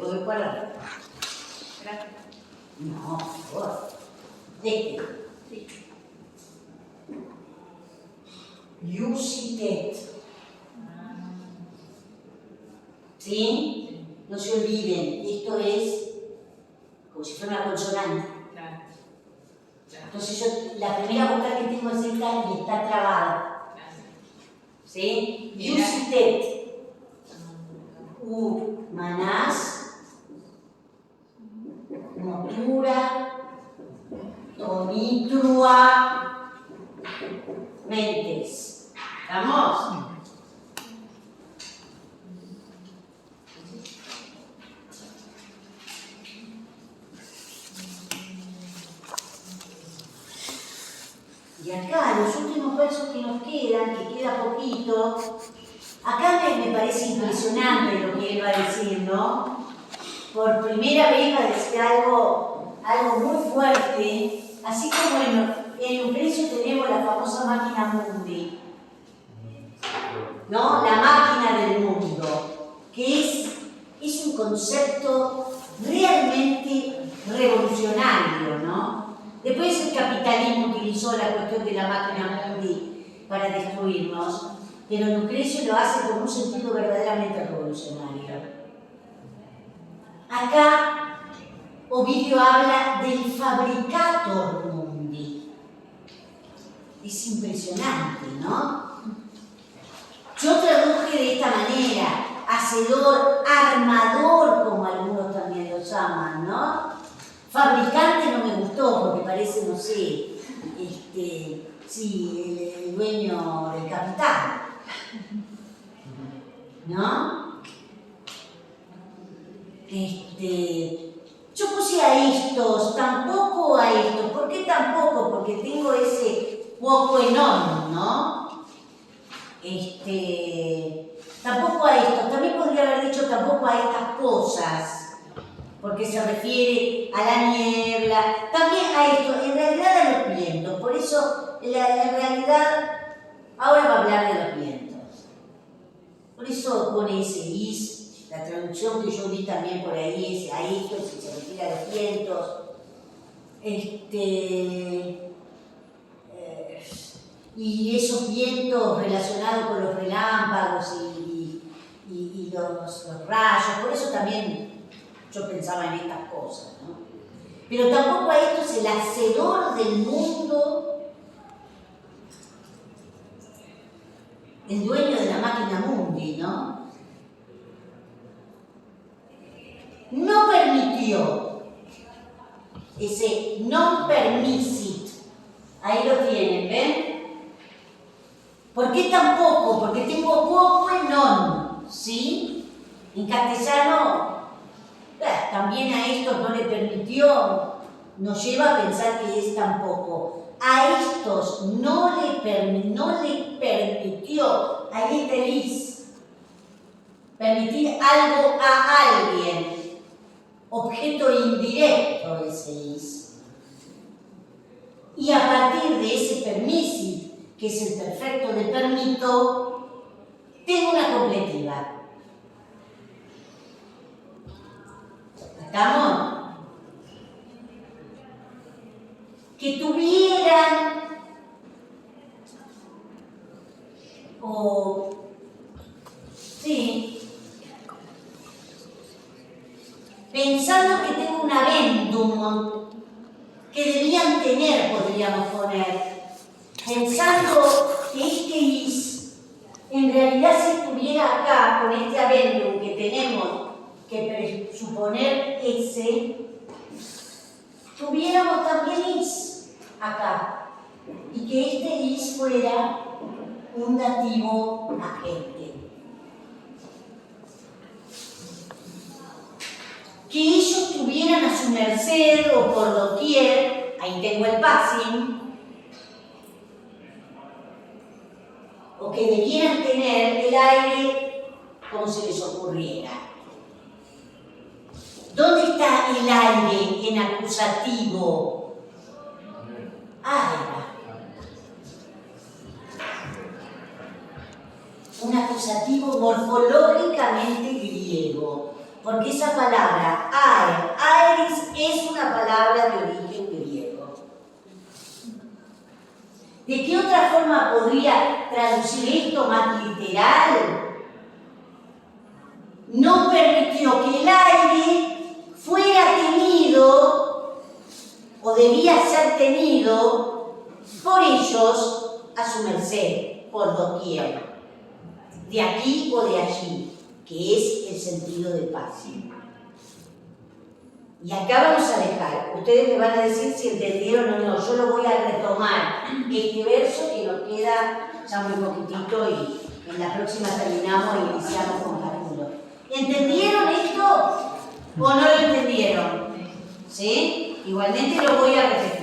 ¿puedo parar? Gracias. No, por favor. Este. Sí. Iusitet. ¿Sí? No se olviden, esto es como si fuera una consonante. Claro. Entonces yo, la primera vocal que tengo es esta y está trabada. ¿Sí? Iusitet. Manás, motura, tonitrua, mentes. ¿Estamos? Y acá, los últimos versos que nos quedan, que queda poquito, acá me parece impresionante lo que él va a decir, ¿no? Por primera vez va a decir algo muy fuerte, así como en Lucrecio tenemos la famosa máquina mundi, ¿no? La máquina del mundo, que es un concepto realmente revolucionario, ¿no? Después el capitalismo utilizó la cuestión de la máquina mundi para destruirnos, pero Lucrecio lo hace con un sentido verdaderamente revolucionario. Acá Ovidio habla del fabricator mundi. Es impresionante, ¿no? Yo traduje de esta manera, hacedor, armador, como algunos también lo llaman, ¿no? Fabricante no me gustó porque parece, no sé, sí, el dueño del capital, ¿no? Yo puse a estos, tampoco a estos. ¿Por qué tampoco? Porque tengo ese poco enorme, ¿no? Tampoco a estos. También podría haber dicho tampoco a estas cosas, porque se refiere a la niebla. También a esto, en realidad a los vientos. Por eso, en realidad, ahora va a hablar de los vientos. Por eso pone ese is. La traducción que yo vi también por ahí es a esto, si se refiere a los vientos. Y esos vientos relacionados con los relámpagos y los rayos, por eso también yo pensaba en estas cosas, ¿no? Pero tampoco a esto es el hacedor del mundo el dueño de la máquina mundi, ¿no? No permitió ese non permisit. Ahí lo tienen, ¿ven? ¿Por qué tampoco? Porque tengo poco y non, ¿sí? En castellano, también a estos no le permitió, nos lleva a pensar que es tampoco. A estos no le permitió, ahí está el is, permitir algo a alguien, objeto indirecto ese is. Y a partir de ese permisi, que es el perfecto de permito, tengo una completiva. ¿Estamos? Que tuvieran pensando que tengo un adendum que debían tener, podríamos poner, pensando que este is en realidad si estuviera acá con este adendum que tenemos que presuponer ese, tuviéramos también is acá y que este is fuera un dativo agente. Que ellos tuvieran a su merced o por doquier, ahí tengo el passing, o que debieran tener el aire como se les ocurriera. ¿Dónde está el aire en acusativo? Aera. Un acusativo morfológicamente griego, porque esa palabra aeris es una palabra de origen griego. ¿De qué otra forma podría traducir esto más literal? No permitió que el aire fuera tenido, o debía ser tenido, por ellos a su merced, por doquier, de aquí o de allí, que es el sentido de passing. Y acá vamos a dejar, ustedes me van a decir si entendieron o no, yo lo voy a retomar, este verso que nos queda ya muy poquitito y en la próxima terminamos y iniciamos con capítulo. ¿Entendieron esto o no lo entendieron? ¿Sí? Igualmente lo voy a repetir.